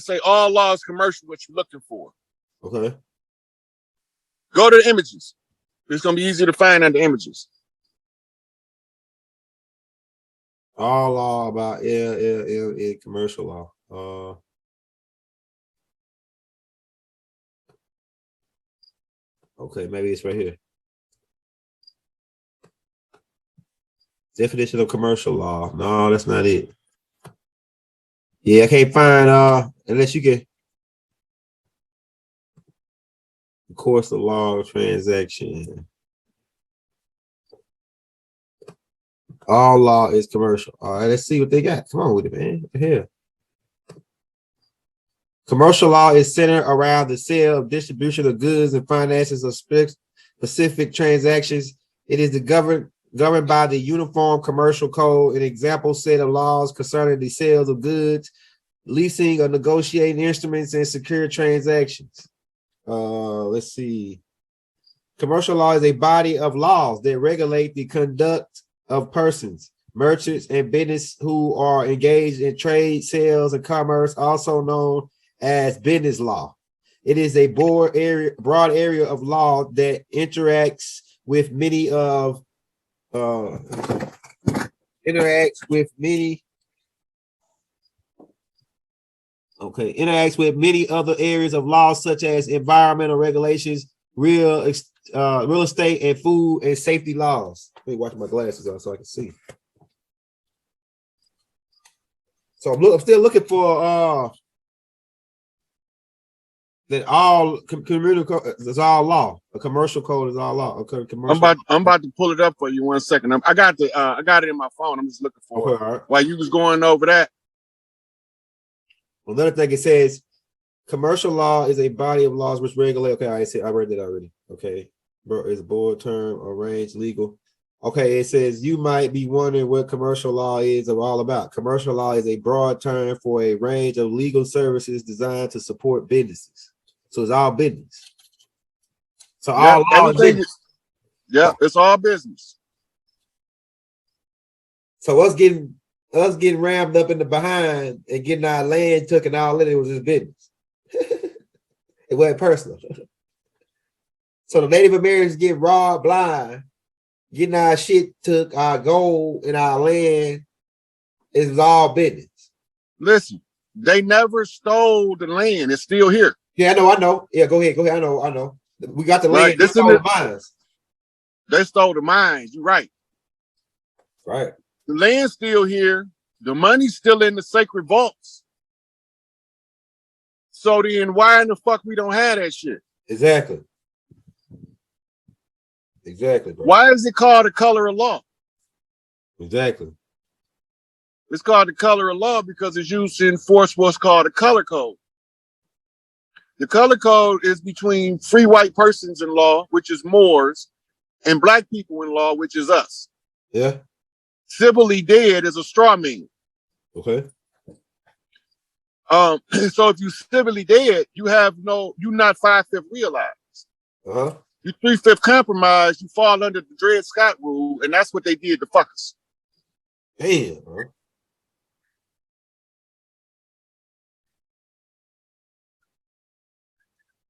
say all law is commercial, what you're looking for. Okay. Go to the images. It's going to be easy to find under images. All law about commercial law. Okay, maybe it's right here. Definition of commercial law. No, that's not it. Yeah, I can't find unless you get the course of law transaction. All law is commercial. All right, let's see what they got. Come on with it, man. What the hell? Commercial law is centered around the sale of distribution of goods and finances of specific transactions. It is governed by the Uniform Commercial Code, an example set of laws concerning the sales of goods, leasing or negotiating instruments, and secure transactions. Let's see. Commercial law is a body of laws that regulate the conduct of persons, merchants, and business who are engaged in trade, sales, and commerce, also known as business law. It is a broad area of law that interacts with many other areas of law, such as environmental regulations, real estate, and food and safety laws. Let me watch my glasses out so I can see. So I'm still looking for that all community code is all law. A commercial code is all law. Okay, I'm about to pull it up for you 1 second. I got it in my phone. I'm just looking for it. Right. While you was going over that. Another thing, it says commercial law is a body of laws which regulate. Okay, I read that already. Okay, it's a board term, arranged legal. Okay, it says you might be wondering what commercial law is all about. Commercial law is a broad term for a range of legal services designed to support businesses. So it's all business. So all law is business. Yeah, it's all business. So us getting rammed up in the behind and getting our land took and all that, it was just business. It wasn't personal. So the Native Americans get robbed blind, getting our shit took, our gold and our land, it was all business. Listen, they never stole the land. It's still here. Yeah, I know. Yeah, go ahead. I know. We got the land. They stole the mines. They stole the mines. You're right. Right. The land's still here. The money's still in the sacred vaults. So then why in the fuck we don't have that shit? Exactly, bro. Why is it called the color of law? Exactly. It's called the color of law because it's used to enforce what's called a color code. The color code is between free white persons in law, which is Moors, and black people in law, which is us. Yeah. Civilly dead is a straw man. Okay. So if you civilly dead, you're not 5/5 realized. Uh-huh. You 3/5 compromise, you fall under the Dred Scott rule, and that's what they did to fuck us. Damn, bro.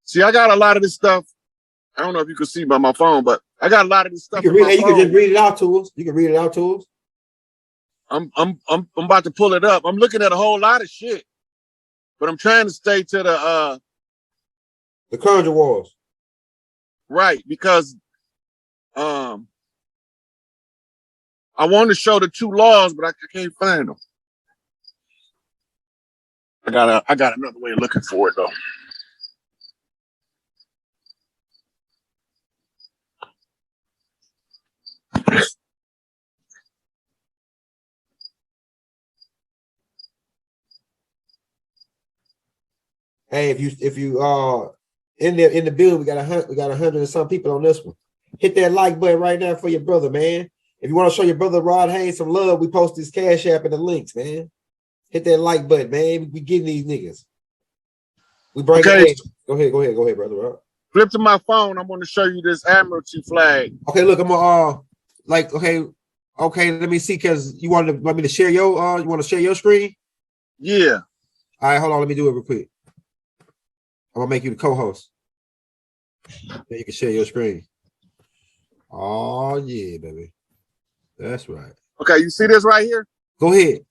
See, I got a lot of this stuff. I don't know if you can see by my phone, but I got a lot of this stuff. You can just read it out to us. I'm about to pull it up. I'm looking at a whole lot of shit, but I'm trying to stay to the Conjure Wars. Right, because I want to show the two laws, but I can't find them. I got another way of looking for it though. Hey, if you in the building, we got 100 and some people on this one. Hit that like button right now for your brother, man. If you want to show your brother Rod Haynes some love, we post this Cash App in the links, man. Hit that like button, man. We getting these niggas. We bring it. Go ahead, brother Rod. Flip to my phone. I'm going to show you this Admiralty flag. Okay, look, I'm gonna okay. Let me see, cause you want me to share your you want to share your screen? Yeah. All right, hold on. Let me do it real quick. I'm gonna make you the co-host. Then you can share your screen. Oh yeah, baby. That's right. Okay, you see this right here? Go ahead.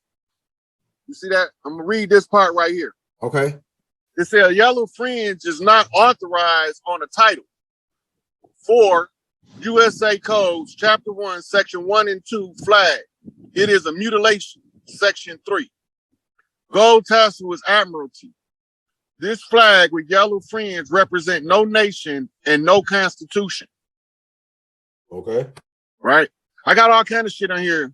You see that? I'm gonna read this part right here. Okay. It says yellow fringe is not authorized on a title. 4 USA Codes, Chapter 1, Section 1 and 2, flag. It is a mutilation. Section 3. Gold tassel is admiralty. This flag with yellow fringe represent no nation and no constitution. Okay. Right? I got all kind of shit on here.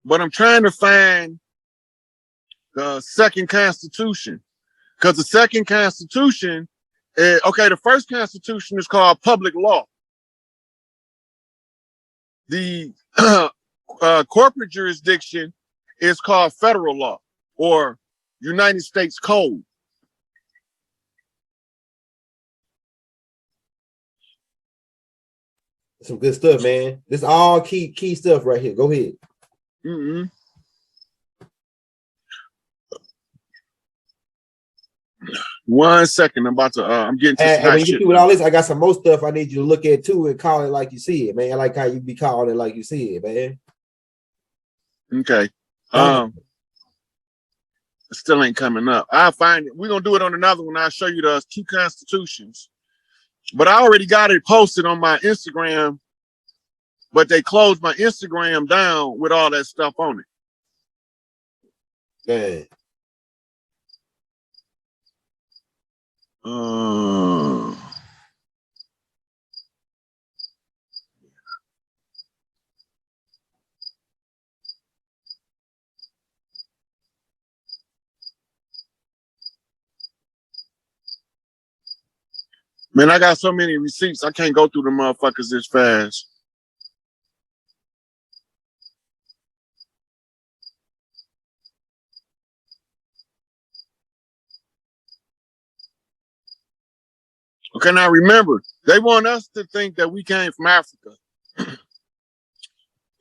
But I'm trying to find the second constitution. Because the second constitution, okay, the first constitution is called public law. The corporate jurisdiction is called federal law or United States Code. Some good stuff, man. This all key stuff right here. Go ahead. Mm-hmm. One second, I'm getting to And some when you shit. get through with all this, I got some more stuff I need you to look at too and call it like you see it, man. I like how you be calling it like you see it, man. Okay. It still ain't coming up. I'll find it. We're gonna do it on another one. I'll show you the 2 constitutions. But I already got it posted on my Instagram, but they closed my Instagram down with all that stuff on it. Yeah. Man, I got so many receipts. I can't go through the motherfuckers this fast. Okay, now remember, they want us to think that we came from Africa.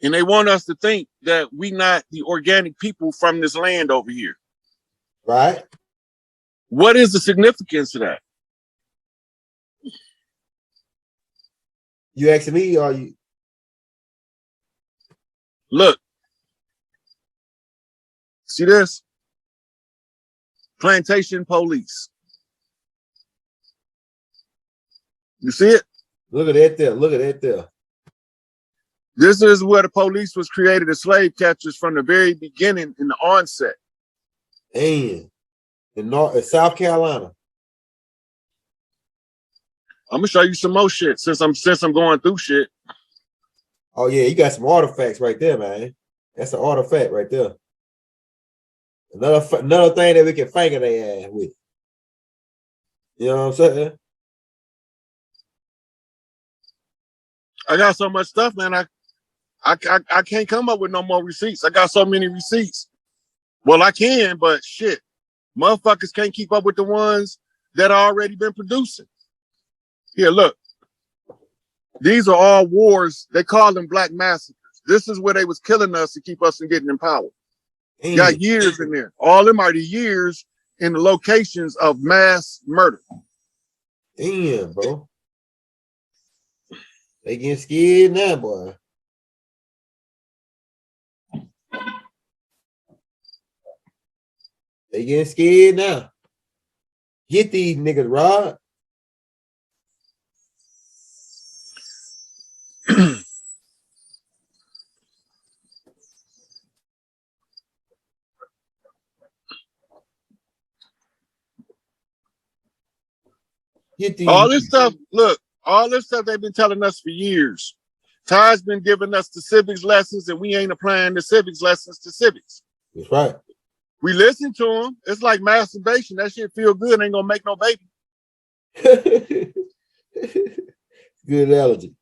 And they want us to think that we not the organic people from this land over here. Right. What is the significance of that? You asking me or you? Look. See this? Plantation police. You see it? Look at that there. Look at that there. This is where the police was created as slave catchers from the very beginning in the onset. And in South Carolina. I'm gonna show you some more shit since I'm going through shit. Oh yeah, you got some artifacts right there, man. That's an artifact right there. Another thing that we can finger their ass with. You know what I'm saying? I got so much stuff, man. I can't come up with no more receipts. I got so many receipts. Well, I can, but shit, motherfuckers can't keep up with the ones that already been producing. Here, look. These are all wars. They call them black massacres. This is where they was killing us to keep us from getting in power. Got years in there. All them are the years in the locations of mass murder. Damn, bro. They getting scared now, boy. They getting scared now. Get these niggas, Rod. Get these. All this stuff, look, all this stuff they've been telling us for years. Ty's been giving us the civics lessons and we ain't applying the civics lessons to civics. That's right. We listen to them. It's like masturbation. That shit feel good. Ain't gonna make no baby. Good analogy.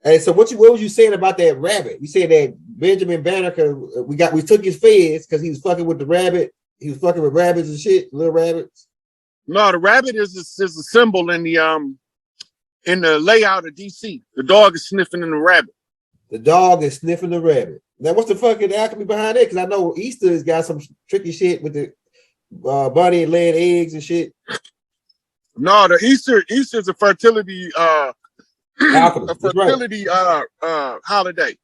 Hey, so what was you saying about that rabbit? You said that Benjamin Banneker, we took his feds because he was fucking with the rabbit. He was fucking with rabbits and shit, little rabbits. No, the rabbit is a symbol in the in the layout of DC. The dog is sniffing in the rabbit. The dog is sniffing the rabbit. Now, what's the fucking alchemy behind it? Because I know Easter has got some tricky shit with the bunny laying eggs and shit. No, the Easter's a fertility Alchemy. a fertility holiday.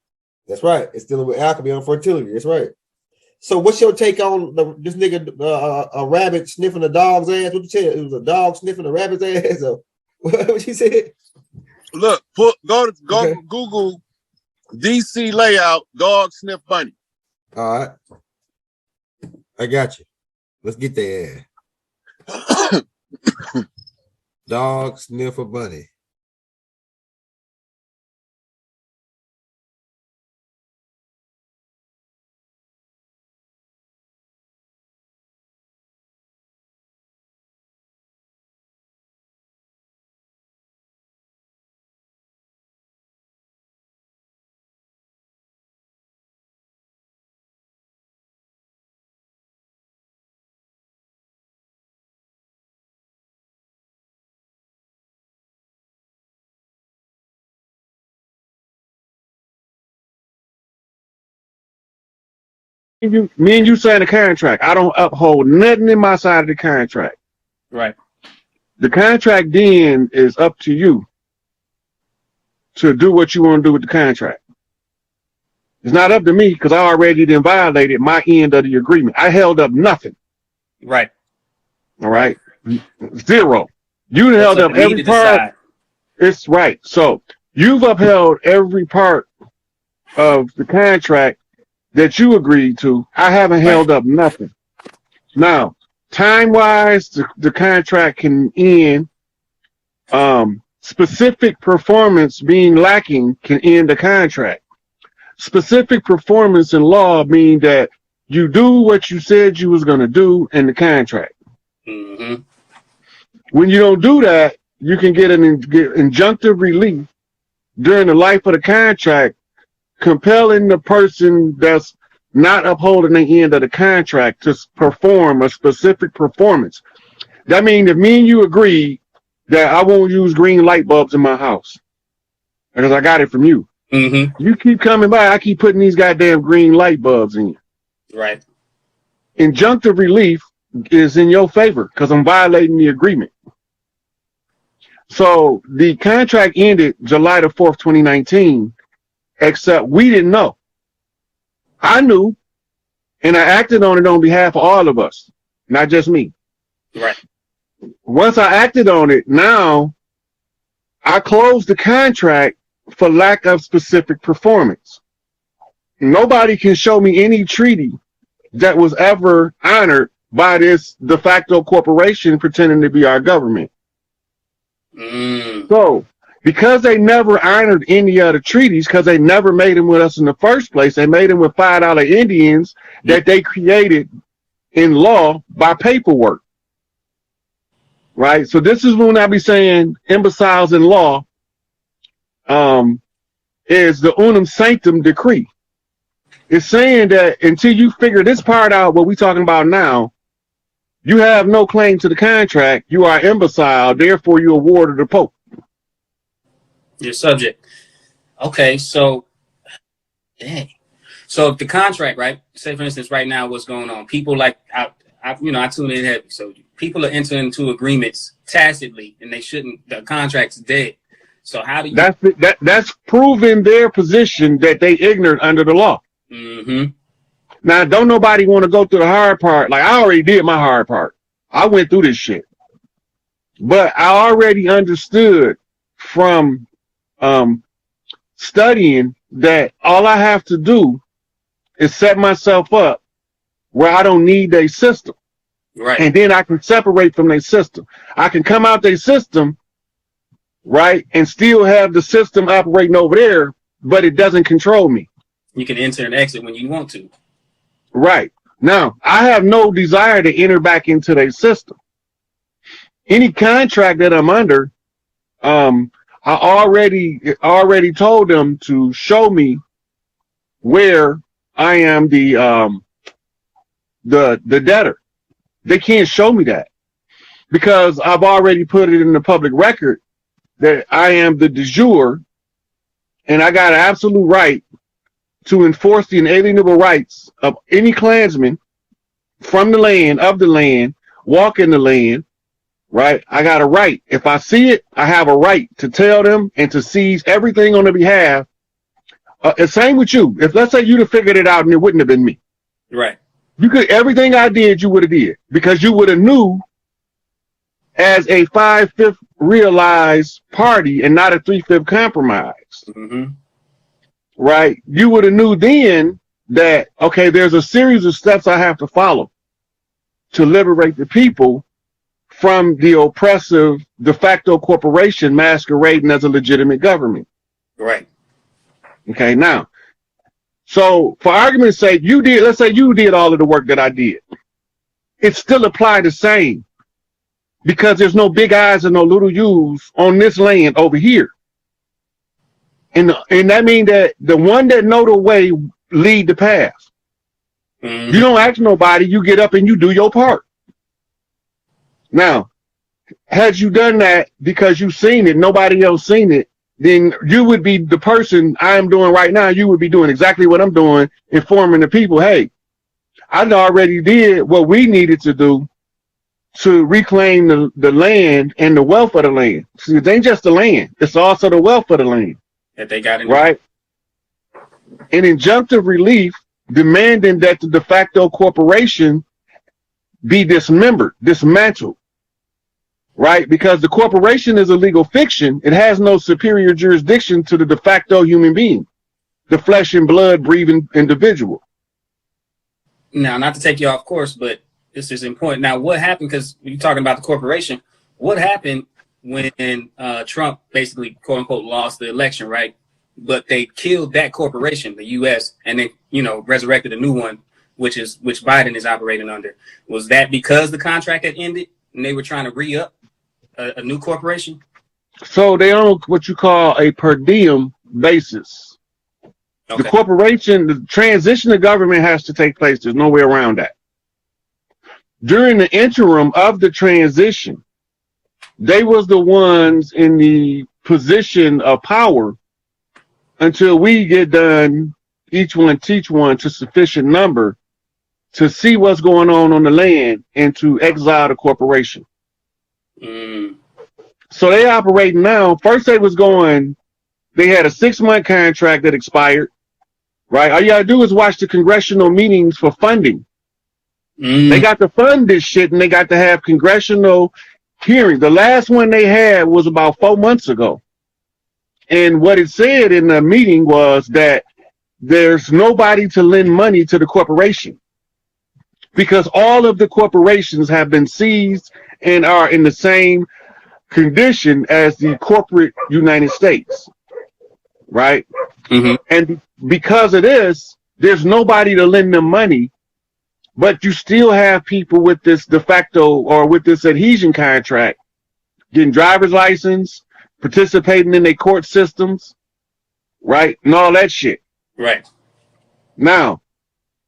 That's right. It's dealing with alchemy on fertility. That's right. So, what's your take on this nigga, a rabbit sniffing a dog's ass? What you say? It was a dog sniffing a rabbit's ass? Or what you said? Look, go okay. Google DC layout dog sniff bunny. All right, I got you. Let's get there. Dog sniff a bunny. Me and you sign the contract. I don't uphold nothing in my side of the contract. Right. The contract then is up to you to do what you want to do with the contract. It's not up to me because I already then violated my end of the agreement. I held up nothing. Right. All right. Zero. You held up every part. It's right. So you've upheld every part of the contract that you agreed to. I haven't held up nothing. Now, time-wise, the contract can end. Specific performance being lacking can end the contract. Specific performance in law mean that you do what you said you was going to do in the contract. Mm-hmm. When you don't do that, you can get an injunctive relief during the life of the contract, compelling the person that's not upholding the end of the contract to perform a specific performance. That means if me and you agree that I won't use green light bulbs in my house because I got it from you. Mm-hmm. You keep coming by, I keep putting these goddamn green light bulbs in. Right. Injunctive relief is in your favor because I'm violating the agreement. So the contract ended July the 4th, 2019, except we didn't know. I knew, and I acted on it on behalf of all of us, not just me. Right. Once I acted on it, now I closed the contract for lack of specific performance. Nobody can show me any treaty that was ever honored by this de facto corporation pretending to be our government. So, because they never honored any other treaties, because they never made them with us in the first place, they made them with $5 Indians that they created in law by paperwork. Right? So this is when I be saying imbeciles in law is the unum sanctum decree. It's saying that until you figure this part out, what we're talking about now, you have no claim to the contract. You are imbecile. Therefore, you awarded the Pope. Your subject. Okay, so, dang. So if the contract, right? Say, for instance, right now, what's going on? People like, I tune in heavy. So people are entering into agreements tacitly, and they shouldn't. The contract's dead. So how do you? That's proving their position that they ignorant under the law. Mm-hmm. Now, don't nobody want to go through the hard part. Like, I already did my hard part. I went through this shit. But I already understood from studying that all I have to do is set myself up where I don't need their system. Right. And then I can separate from their system. I can come out their system, right, and still have the system operating over there, but it doesn't control me. You can enter and exit when you want to. Right. Now, I have no desire to enter back into their system. Any contract that I'm under, I already told them to show me where I am the debtor. They can't show me that because I've already put it in the public record that I am the de jure, and I got an absolute right to enforce the inalienable rights of any Klansman from the land, of the land, walk in the land, right? I got a right. If I see it, I have a right to tell them and to seize everything on their behalf. Same with you. If let's say you'd have figured it out and it wouldn't have been me. Right. You could, everything I did, you would have did, because you would have knew as a 5/5 realized party and not a 3/5 compromise. Mm-hmm. Right? You would have knew then that, okay, there's a series of steps I have to follow to liberate the people from the oppressive de facto corporation masquerading as a legitimate government. Right. Okay, now, so for argument's sake, you did, let's say you did all of the work that I did. It still applied the same, because there's no big I's and no little U's on this land over here. And that means that the one that know the way lead the path. Mm-hmm. You don't ask nobody, you get up and you do your part. Now, had you done that because you've seen it, nobody else seen it, then you would be the person I am doing right now. You would be doing exactly what I'm doing, informing the people, hey, I already did what we needed to do to reclaim the land and the wealth of the land. See, it ain't just the land, it's also the wealth of the land. That they got in right? An injunctive relief demanding that the de facto corporation be dismembered, dismantled, right? Because the corporation is a legal fiction. It has no superior jurisdiction to the de facto human being, the flesh and blood breathing individual. Now, not to take you off course, but this is important. Now, what happened, because you're talking about the corporation, what happened when Trump basically, quote unquote, lost the election, right? But they killed that corporation, the U.S., and they, resurrected a new one, which Biden is operating under. Was that because the contract had ended and they were trying to re-up a new corporation? So they on what you call a per diem basis. Okay. The corporation, the transition of government has to take place. There's no way around that. During the interim of the transition, they was the ones in the position of power until we get done, each one teach one to sufficient number to see what's going on the land and to exile the corporation. Mm. So they operate now. First they had a 6-month contract that expired, right? All you gotta do is watch the congressional meetings for funding. Mm. They got to fund this shit and they got to have congressional hearing. The last one they had was about 4 months ago. And what it said in the meeting was that there's nobody to lend money to the corporation because all of the corporations have been seized and are in the same condition as the corporate United States, right? Mm-hmm. And because of this, there's nobody to lend them money. But you still have people with this de facto or with this adhesion contract getting driver's license, participating in their court systems, right? And all that shit. Right. Now,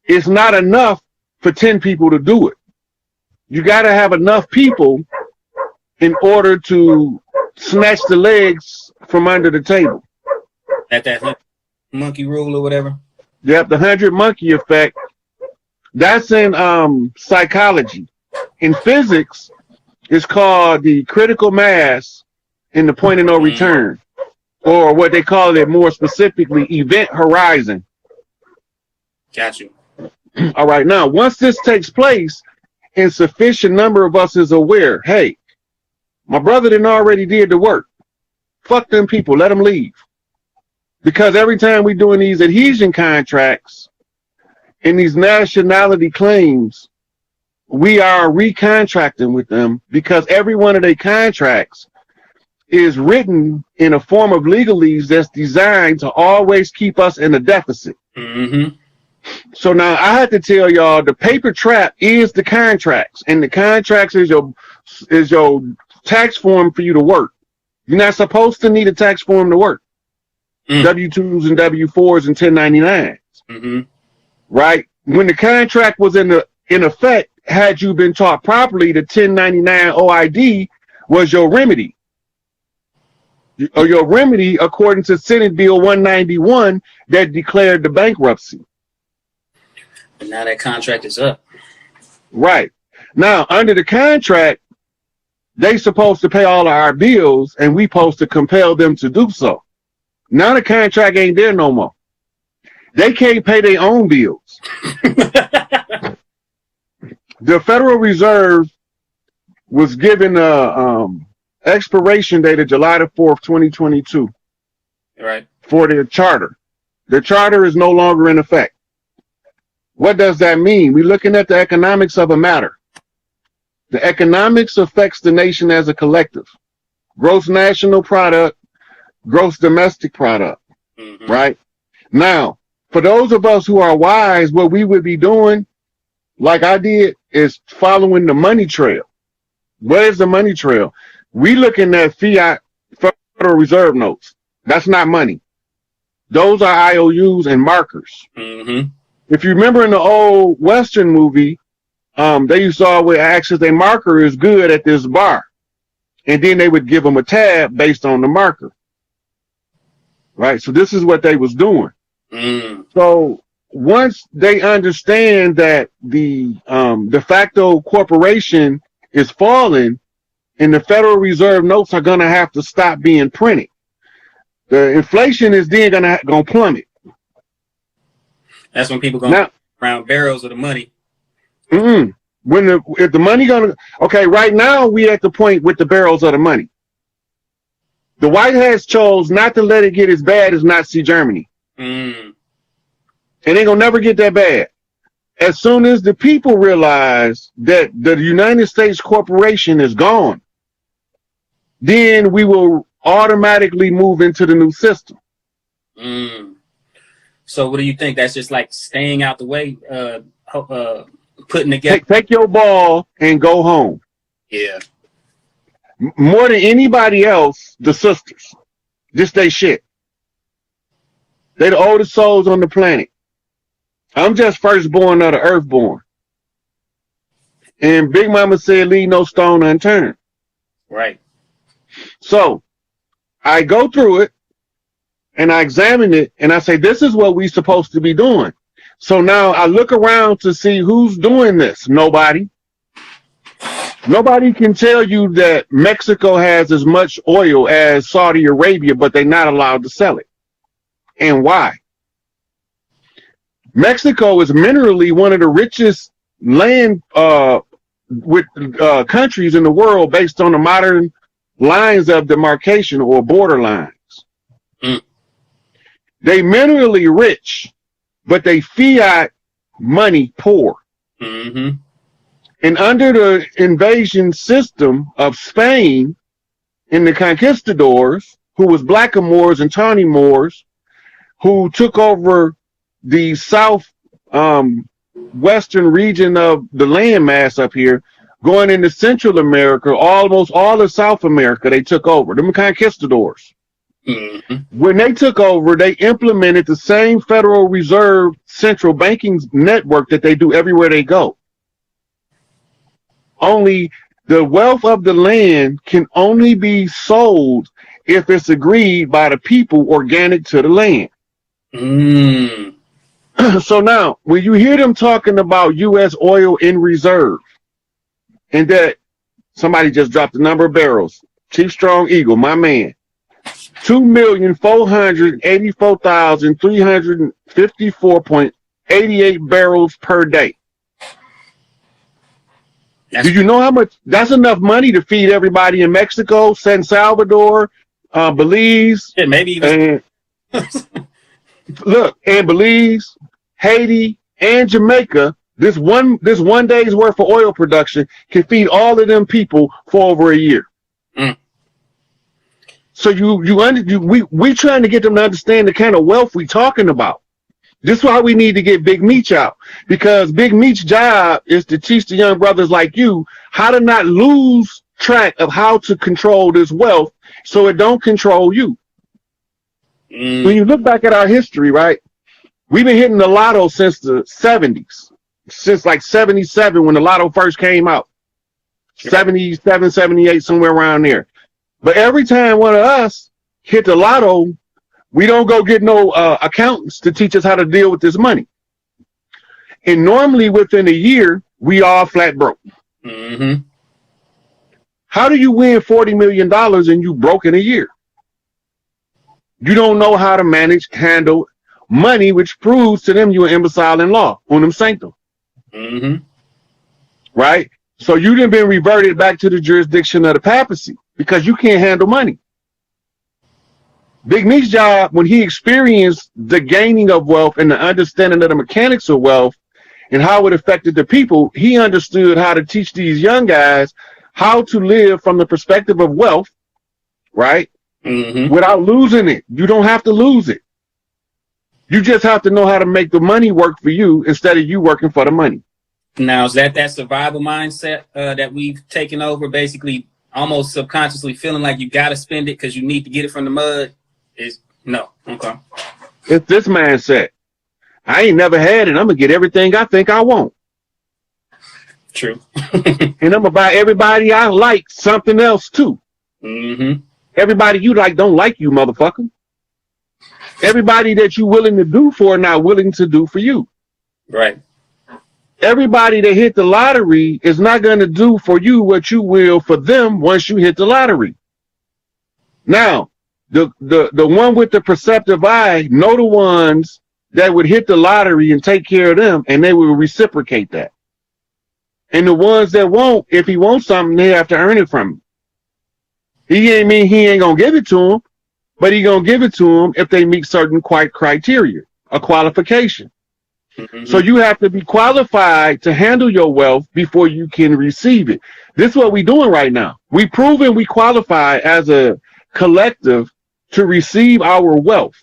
it's not enough for 10 people to do it. You got to have enough people in order to snatch the legs from under the table. At that monkey rule or whatever? Yep, the 100 monkey effect. That's in psychology. In physics, it's called the critical mass and the point of no return, or what they call it more specifically, event horizon. Got you. All right, now, once this takes place and sufficient number of us is aware, hey, my brother didn't already did the work. Fuck them people, let them leave. Because every time we're doing these adhesion contracts, in these nationality claims, we are recontracting with them because every one of their contracts is written in a form of legalese that's designed to always keep us in a deficit. Mm-hmm. So now I had to tell y'all the paper trap is the contracts, and the contracts is your tax form for you to work. You're not supposed to need a tax form to work. W-2s and W-4s and 1099s. Mm-hmm. Right? When the contract was in effect, had you been taught properly, the 1099 OID was your remedy. or your remedy according to Senate Bill 191 that declared the bankruptcy. And now that contract is up. Right. Now, under the contract, they supposed to pay all of our bills, and we supposed to compel them to do so. Now the contract ain't there no more. They can't pay their own bills. The Federal Reserve was given a expiration date of July the 4th, 2022. Right. For their charter. Their charter is no longer in effect. What does that mean? We're looking at the economics of a matter. The economics affects the nation as a collective. Gross national product, gross domestic product, right? Now, for those of us who are wise, what we would be doing, like I did, is following the money trail. What is the money trail? We looking at fiat Federal Reserve notes. That's not money. Those are IOUs and markers. If you remember in the old Western movie, they used to always ask if their marker is good at this bar. And then they would give them a tab based on the marker. Right? So this is what they was doing. So once they understand that the de facto corporation is falling and the Federal Reserve notes are going to have to stop being printed, the inflation is then going to plummet. That's when people go around barrels of the money. If the money okay, right now we at the point with the barrels of the money. The White Hats chose not to let it get as bad as Nazi Germany. And they're gonna never get that bad. As soon as the people realize that the United States corporation is gone, then we will automatically move into the new system. So what do you think? That's just like staying out the way, putting together. Take your ball and go home. Yeah. More than anybody else, the sisters. Just they shit. They the oldest souls on the planet. I'm just firstborn of the earthborn. And Big Mama said, leave no stone unturned. Right. So I go through it and I examine it and I say, this is what we supposed to be doing. So now I look around to see who's doing this. Nobody. Nobody can tell you that Mexico has as much oil as Saudi Arabia, but they're not allowed to sell it. And why? Mexico is minerally one of the richest land countries in the world based on the modern lines of demarcation or border lines. They minerally rich, but they fiat money poor. And under the invasion system of Spain and the conquistadors, who was blackamoors and tawny Moors, who took over the south western region of the landmass up here, going into Central America, almost all of South America, they took over. Them conquistadors. When they took over, they implemented the same Federal Reserve central banking network that they do everywhere they go. Only the wealth of the land can only be sold if it's agreed by the people organic to the land. So now, when you hear them talking about U.S. oil in reserve, and that somebody just dropped the number of barrels, Chief Strong Eagle, my man, 2,484,354.88 barrels per day. Do you know how much? That's enough money to feed everybody in Mexico, San Salvador, Belize. Yeah, maybe even. Look, and Belize, Haiti, and Jamaica. This one day's worth of oil production can feed all of them people for over a year. So we trying to get them to understand the kind of wealth we talking about. This is why we need to get Big Meech out, because Big Meech's job is to teach the young brothers like you how to not lose track of how to control this wealth so it don't control you. When you look back at our history, right, we've been hitting the lotto since the 70s, since like 77 when the lotto first came out, 77, 78, somewhere around there. But every time one of us hit the lotto, we don't go get no accountants to teach us how to deal with this money. And normally within a year, we all flat broke. Mm-hmm. How do you win $40 million and you broke in a year? You don't know how to handle money, which proves to them you're an imbecile in law, unum sanctum. Mm-hmm. Right? So you done been reverted back to the jurisdiction of the papacy because you can't handle money. Big Meech's job, when he experienced the gaining of wealth and the understanding of the mechanics of wealth and how it affected the people, he understood how to teach these young guys how to live from the perspective of wealth, right? Mm-hmm. Without losing it. You don't have to lose it. You just have to know how to make the money work for you instead of you working for the money. Now, is that survival mindset that we've taken over, basically almost subconsciously feeling like you got to spend it because you need to get it from the mud? No. Okay. It's this mindset. I ain't never had it. I'm going to get everything I think I want. True. And I'm going to buy everybody I like something else too. Mm-hmm. Everybody you like don't like you, motherfucker. Everybody that you willing to do for not willing to do for you. Right. Everybody that hit the lottery is not going to do for you what you will for them once you hit the lottery. Now, the one with the perceptive eye know the ones that would hit the lottery and take care of them, and they will reciprocate that. And the ones that won't, if he wants something, they have to earn it from him. He ain't mean he ain't gonna give it to him, but he gonna give it to him if they meet certain criteria, a qualification. Mm-hmm. So you have to be qualified to handle your wealth before you can receive it. This is what we're doing right now. We proven we qualify as a collective to receive our wealth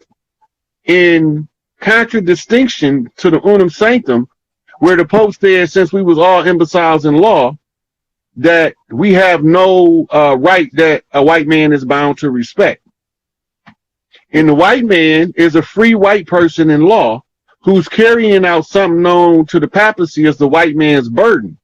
in contradistinction to the unum sanctum, where the Pope said, since we was all imbeciles in law, that we have no right that a white man is bound to respect. And the white man is a free white person in law who's carrying out something known to the papacy as the white man's burden.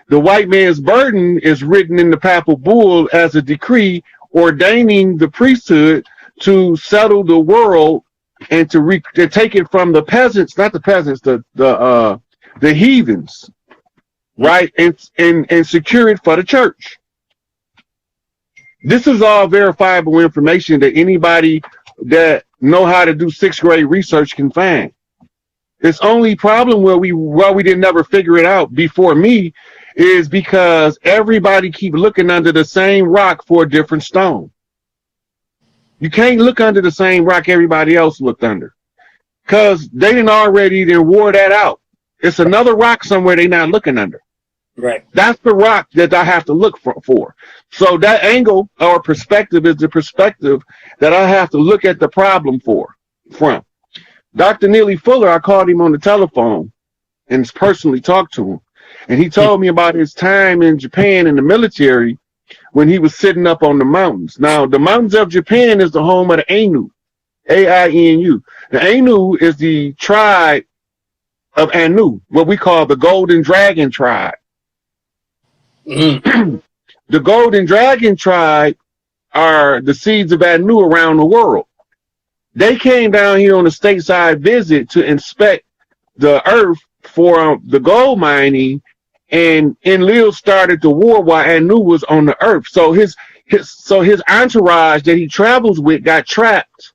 The white man's burden is written in the papal bull as a decree ordaining the priesthood to settle the world and to take it from the peasants, not the peasants, the heathens, right, and secure it for the church. This is all verifiable information that anybody that know how to do sixth grade research can find. Its only problem where we didn't never figure it out before me is because everybody keep looking under the same rock for a different stone. You can't look under the same rock everybody else looked under, because they didn't already wore that out. It's another rock somewhere they not looking under. Right. That's the rock that I have to look for. So that angle or perspective is the perspective that I have to look at the problem from. Dr. Neely Fuller, I called him on the telephone and personally talked to him. And he told me about his time in Japan in the military when he was sitting up on the mountains. Now, the mountains of Japan is the home of the Ainu, A-I-N-U. The Ainu is the tribe of Anu, what we call the Golden Dragon tribe. Mm-hmm. The Golden Dragon tribe are the seeds of Anu around the world. They came down here on a stateside visit to inspect the earth for the gold mining, and Enlil started the war while Anu was on the earth. So his entourage that he travels with got trapped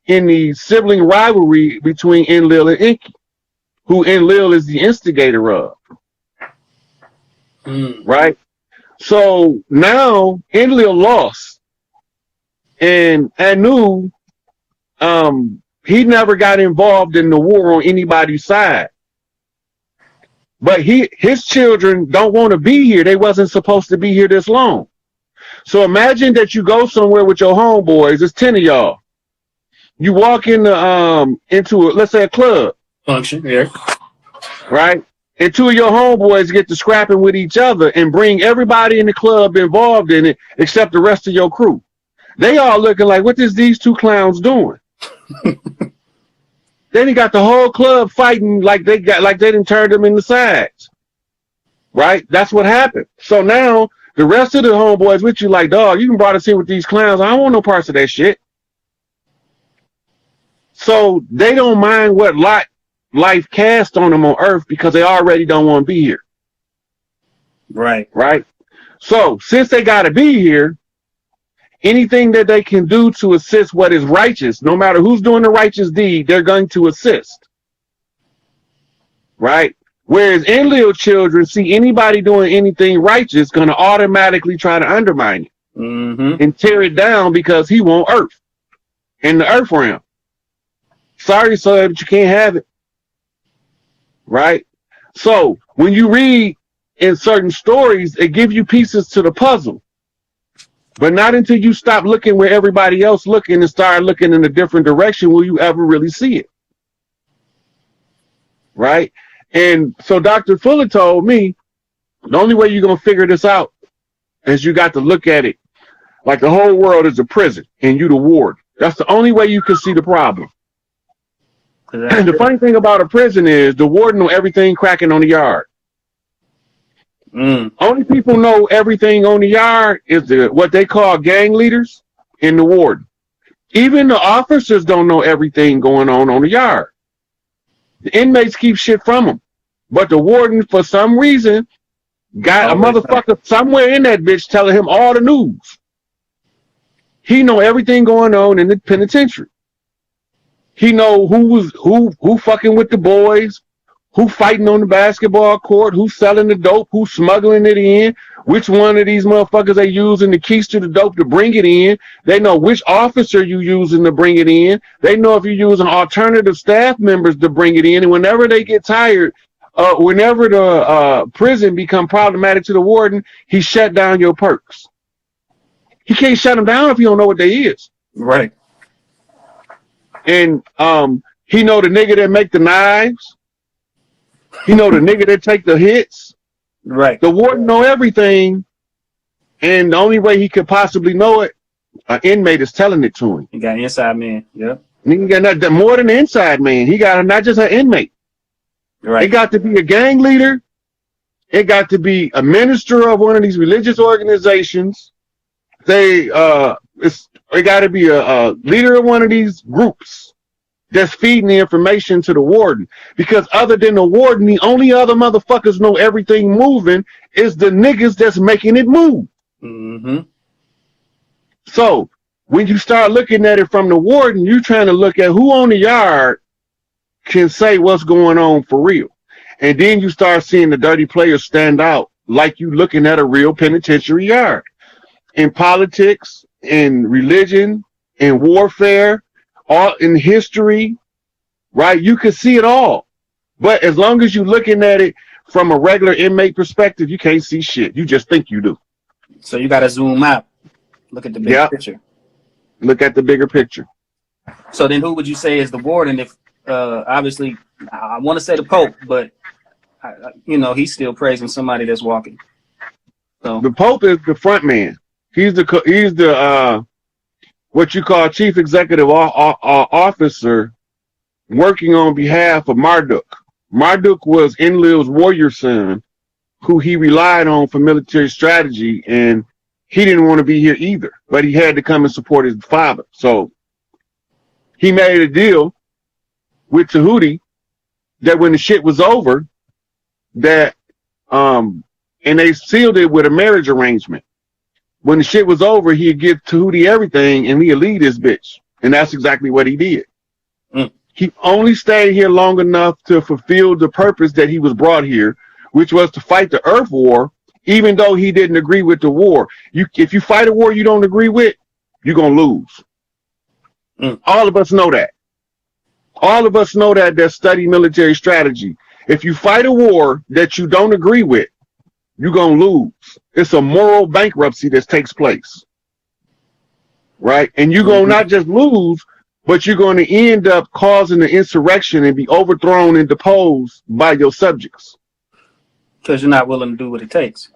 in the sibling rivalry between Enlil and Enki, who Enlil is the instigator of. Right? So now Enlil lost, and Anu, he never got involved in the war on anybody's side. But his children don't want to be here. They wasn't supposed to be here this long. So imagine that you go somewhere with your homeboys. It's 10 of y'all. You walk into let's say a club. Function, yeah. Right? And two of your homeboys get to scrapping with each other and bring everybody in the club involved in it except the rest of your crew. They all looking like, what is these two clowns doing? Then he got the whole club fighting like they didn't turn them in the sides. Right? That's what happened. So now The rest of the homeboys with you like, dog, you can brought us here with these clowns. I don't want no parts of that shit. So they don't mind what life cast on them on Earth because they already don't want to be here. Right. Right? So since they got to be here, anything that they can do to assist what is righteous, no matter who's doing the righteous deed, they're going to assist. Right? Whereas Enlil children see anybody doing anything righteous going to automatically try to undermine it and tear it down because he wants Earth in the Earth realm. Sorry, sir, but you can't have it. Right? So when you read in certain stories, it gives you pieces to the puzzle. But not until you stop looking where everybody else looking and start looking in a different direction will you ever really see it. Right? And so Dr. Fuller told me the only way you're going to figure this out is you got to look at it like the whole world is a prison and you the ward. That's the only way you can see the problem. And the funny thing about a prison is the warden know everything cracking on the yard. Only people know everything on the yard is what they call gang leaders and the warden. Even the officers don't know everything going on the yard. The inmates keep shit from them. But the warden, for some reason, got a motherfucker somewhere in that bitch telling him all the news. He know everything going on in the penitentiary. He know who fucking with the boys, who fighting on the basketball court, who's selling the dope, who's smuggling it in, which one of these motherfuckers they using the keys to the dope to bring it in. They know which officer you using to bring it in. They know if you're using alternative staff members to bring it in. And whenever they get tired, whenever the prison become problematic to the warden, he shut down your perks. He can't shut them down if you don't know what they is. Right. And he know the nigga that make the knives. He know the nigga that take the hits. Right. The warden know everything, and the only way he could possibly know it, an inmate is telling it to him. He got inside man. Yep. He got more than an inside man. He got not just an inmate. Right. It got to be a gang leader. It got to be a minister of one of these religious organizations. It got to be a leader of one of these groups that's feeding the information to the warden. Because other than the warden, the only other motherfuckers know everything moving is the niggas that's making it move. So when you start looking at it from the warden, you're trying to look at who on the yard can say what's going on for real. And then you start seeing the dirty players stand out like you looking at a real penitentiary yard. In politics, in religion, in warfare, all in history, right? You can see it all. But as long as you're looking at it from a regular inmate perspective, you can't see shit. You just think you do. So you got to zoom out. Look at the bigger picture. Look at the bigger picture. So then who would you say is the warden? If obviously, I want to say the Pope, but he's still praising somebody that's walking. So the Pope is the front man. He's the what you call chief executive officer working on behalf of Marduk. Marduk was Enlil's warrior son who he relied on for military strategy, and he didn't want to be here either, but he had to come and support his father. So he made a deal with Tahuti that when the shit was over, that and they sealed it with a marriage arrangement. When the shit was over, he'd give Tahuti everything and he'd leave this bitch. And that's exactly what he did. He only stayed here long enough to fulfill the purpose that he was brought here, which was to fight the Earth War, even though he didn't agree with the war. If you fight a war you don't agree with, you're going to lose. All of us know that. All of us know that study military strategy. If you fight a war that you don't agree with, you're going to lose. It's a moral bankruptcy that takes place. Right? And you're going to not just lose, but you're going to end up causing an insurrection and be overthrown and deposed by your subjects. Because you're not willing to do what it takes.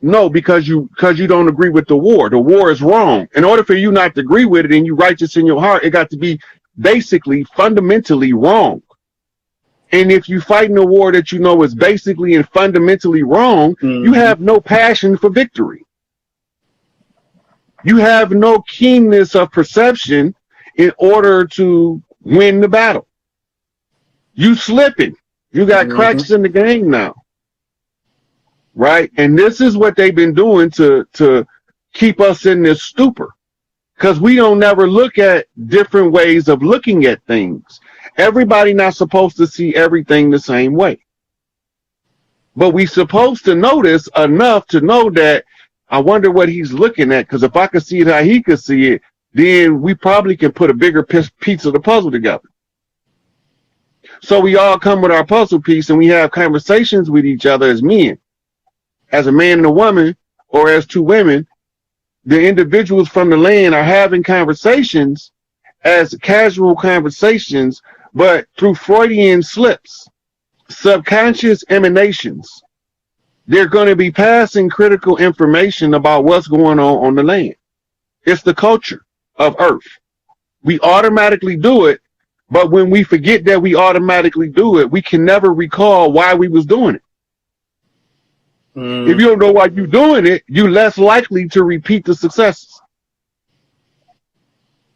No, because you don't agree with the war. The war is wrong. In order for you not to agree with it and you righteous in your heart, it got to be basically fundamentally wrong. And if you fighting a war that you know is basically and fundamentally wrong, you have no passion for victory. You have no keenness of perception in order to win the battle. You slipping. You got cracks in the game now. Right? And this is what they've been doing to keep us in this stupor. Because we don't never look at different ways of looking at things. Everybody not supposed to see everything the same way. But we supposed to notice enough to know that I wonder what he's looking at, because if I could see it how he could see it, then we probably can put a bigger piece of the puzzle together. So we all come with our puzzle piece and we have conversations with each other as men, as a man and a woman, or as two women. The individuals from the land are having conversations as casual conversations, but through Freudian slips, subconscious emanations. They're going to be passing critical information about what's going on the land. It's the culture of Earth. We automatically do it, but when we forget that we automatically do it, we can never recall why we was doing it. If you don't know why you're doing it, you're less likely to repeat the successes.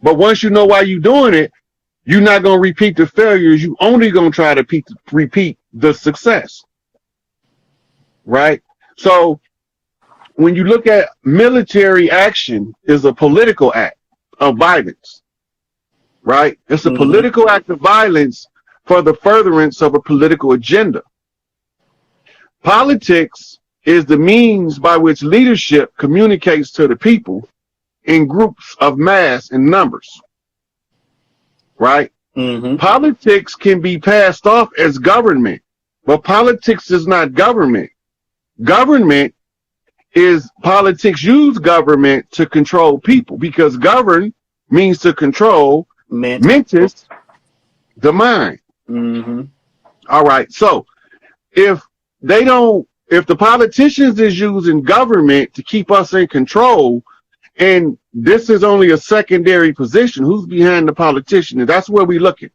But once you know why you're doing it, you're not going to repeat the failures. You're only going to try to repeat the success. Right? So when you look at military action, is a political act of violence. Right? It's a political act of violence for the furtherance of a political agenda. Politics is the means by which leadership communicates to the people in groups of mass and numbers. Right? Politics can be passed off as government, but politics is not government. Government is politics use government to control people, because govern means to control, mentis, the mind. All right. So if the politicians is using government to keep us in control, and this is only a secondary position, who's behind the politician? And that's where we looking.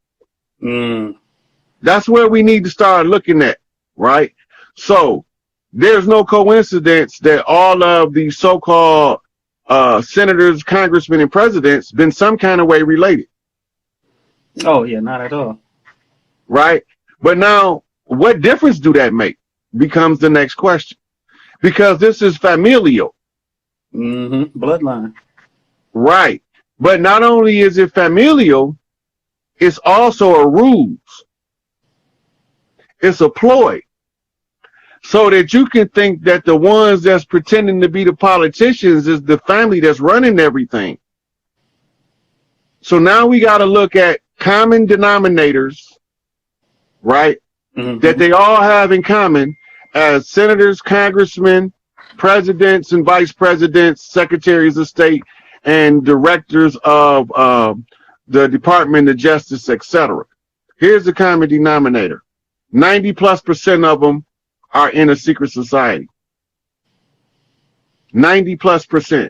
That's where we need to start looking at, right? So there's no coincidence that all of the so-called senators, congressmen, and presidents been some kind of way related. Oh, yeah, not at all. Right? But now, what difference do that make? Becomes the next question. Because this is familial. Bloodline. Right. But not only is it familial, it's also a ruse. It's a ploy. So that you can think that the ones that's pretending to be the politicians is the family that's running everything. So now we got to look at common denominators, right? That they all have in common as senators, congressmen, presidents and vice presidents, secretaries of state, and directors of the Department of Justice, etc. Here's the common denominator. 90+% of them are in a secret society. 90+%.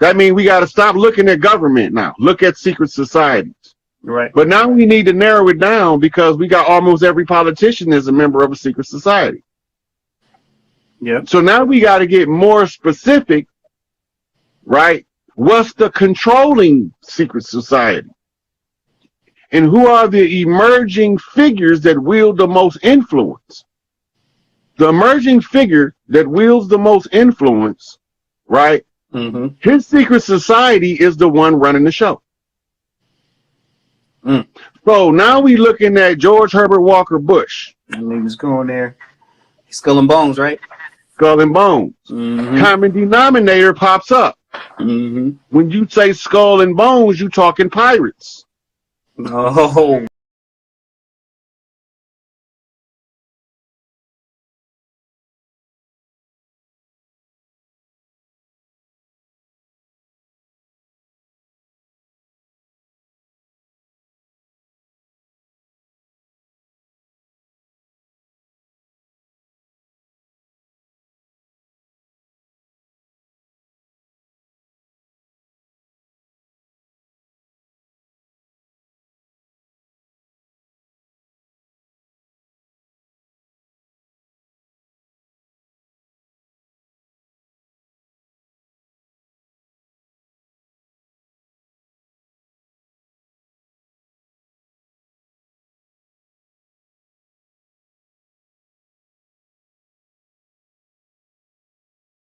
That means we got to stop looking at government now. Look at secret societies. Right. But now we need to narrow it down, because we got almost every politician is a member of a secret society. Yeah. So now we got to get more specific, right? What's the controlling secret society? And who are the emerging figures that wield the most influence? The emerging figure that wields the most influence, right? His secret society is the one running the show. So now we looking at George Herbert Walker Bush. That nigga's going there. Skull and Bones, right? Skull and Bones. Common denominator pops up. When you say Skull and Bones, you talking pirates. Oh.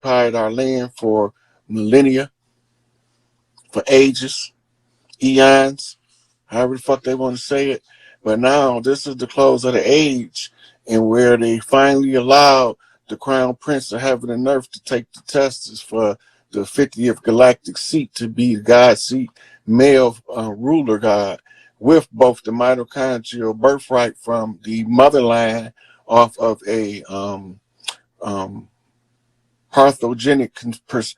occupied our land for millennia, for ages, eons, however the fuck they want to say it. But now this is the close of the age, and where they finally allowed the crown prince of heaven and earth to take the test for the 50th galactic seat to be the god seat, male ruler god, with both the mitochondrial birthright from the motherline off of a parthogenic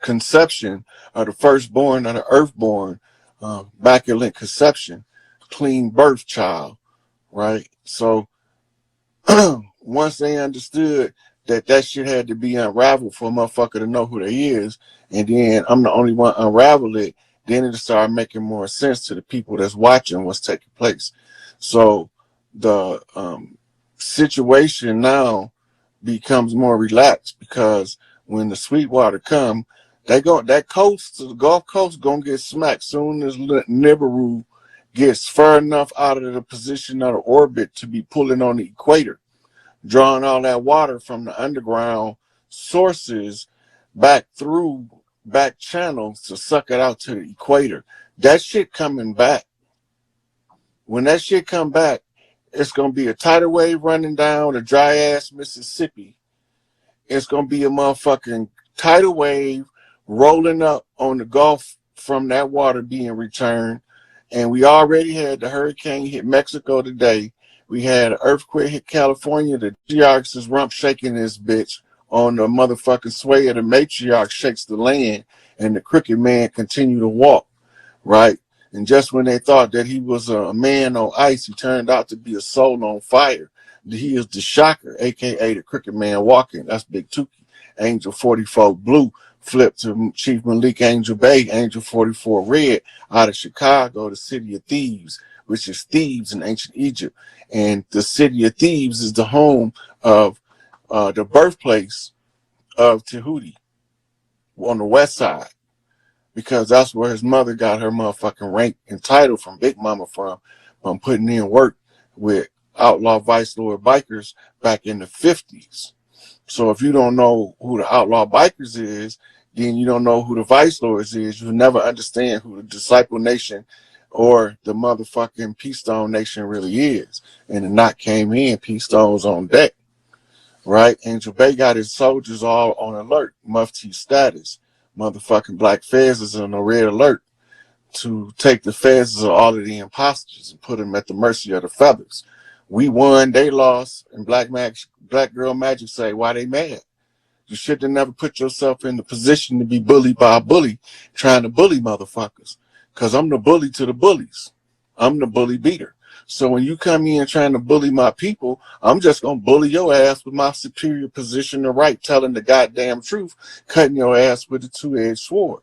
conception of the firstborn of the earthborn, immaculate conception, clean birth child, right? So once they understood that that shit had to be unraveled for a motherfucker to know who they is, and then I'm the only one unravel it, then it started making more sense to the people that's watching what's taking place. So the situation now becomes more relaxed, because when the Sweetwater come, that coast, the Gulf Coast, gonna get smacked soon as Nibiru gets far enough out of the position of the orbit to be pulling on the equator, drawing all that water from the underground sources back through back channels to suck it out to the equator. That shit coming back. When that shit come back, it's gonna be a tidal wave running down a dry ass Mississippi. It's gonna be a motherfucking tidal wave rolling up on the Gulf from that water being returned. And we already had the hurricane hit Mexico today. We had an earthquake hit California. The matriarch is rump shaking this bitch on the motherfucking sway of the matriarch shakes the land, and the crooked man continue to walk, right? And just when they thought that he was a man on ice, he turned out to be a soul on fire. He is the shocker, aka the crooked man walking. That's Big Tukey. Angel 44 Blue flipped to Chief Malik Angel Bay, Angel 44 Red out of Chicago, the city of Thebes, which is Thebes in ancient Egypt. And the city of Thebes is the home of the birthplace of Tahuti on the west side, because that's where his mother got her motherfucking rank and title from Big Mama from putting in work with outlaw vice lord bikers back in the 50s. So if you don't know who the outlaw bikers is, then you don't know who the vice lords is. You'll never understand who the disciple nation or the motherfucking Peace Stone Nation really is. And the knot came in, Peace Stone's on deck, right? Angel Bay got his soldiers all on alert, Mufti status. Motherfucking Black Fez is on a red alert to take the fezes of all of the imposters and put them at the mercy of the feathers. We won, they lost, and Black Girl Magic say, why they mad? You should have never put yourself in the position to be bullied by a bully trying to bully motherfuckers. Because I'm the bully to the bullies. I'm the bully beater. So when you come in trying to bully my people, I'm just going to bully your ass with my superior position to right, telling the goddamn truth, cutting your ass with a two-edged sword.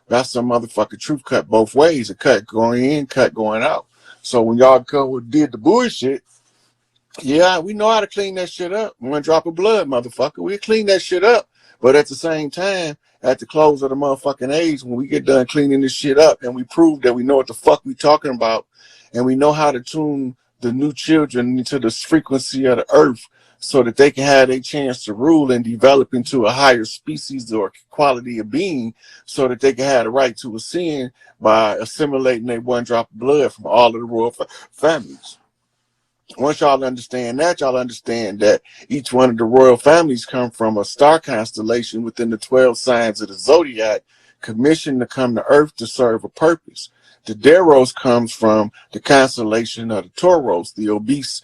That's some motherfucking truth cut both ways. A cut going in, cut going out. So when y'all did the bullshit, yeah, we know how to clean that shit up. One drop of blood, motherfucker. We clean that shit up. But at the same time, at the close of the motherfucking age, when we get done cleaning this shit up and we prove that we know what the fuck we talking about, and we know how to tune the new children into the frequency of the earth so that they can have a chance to rule and develop into a higher species or quality of being, so that they can have the right to ascend by assimilating their one drop of blood from all of the royal families. Once y'all understand that, y'all understand that each one of the royal families come from a star constellation within the 12 signs of the zodiac, commissioned to come to earth to serve a purpose. The Deros comes from the constellation of the Tauros, the obese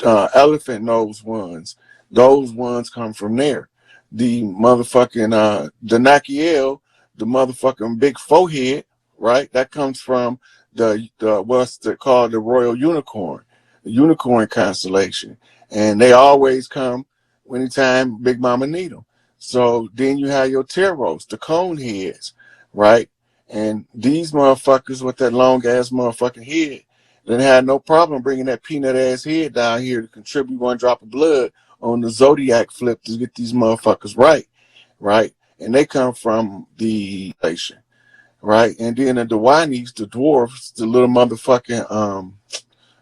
elephant nose ones. Those ones come from there. The motherfucking Danakiel, the motherfucking big forehead, right? That comes from the what's called the royal unicorn. Unicorn constellation, and they always come anytime Big Mama need them. So then you have your Teros, the cone heads, right? And these motherfuckers with that long ass motherfucking head, they had no problem bringing that peanut ass head down here to contribute one drop of blood on the zodiac flip to get these motherfuckers right, right? And they come from the nation, right? And then the Dwanis, the dwarfs, the little motherfucking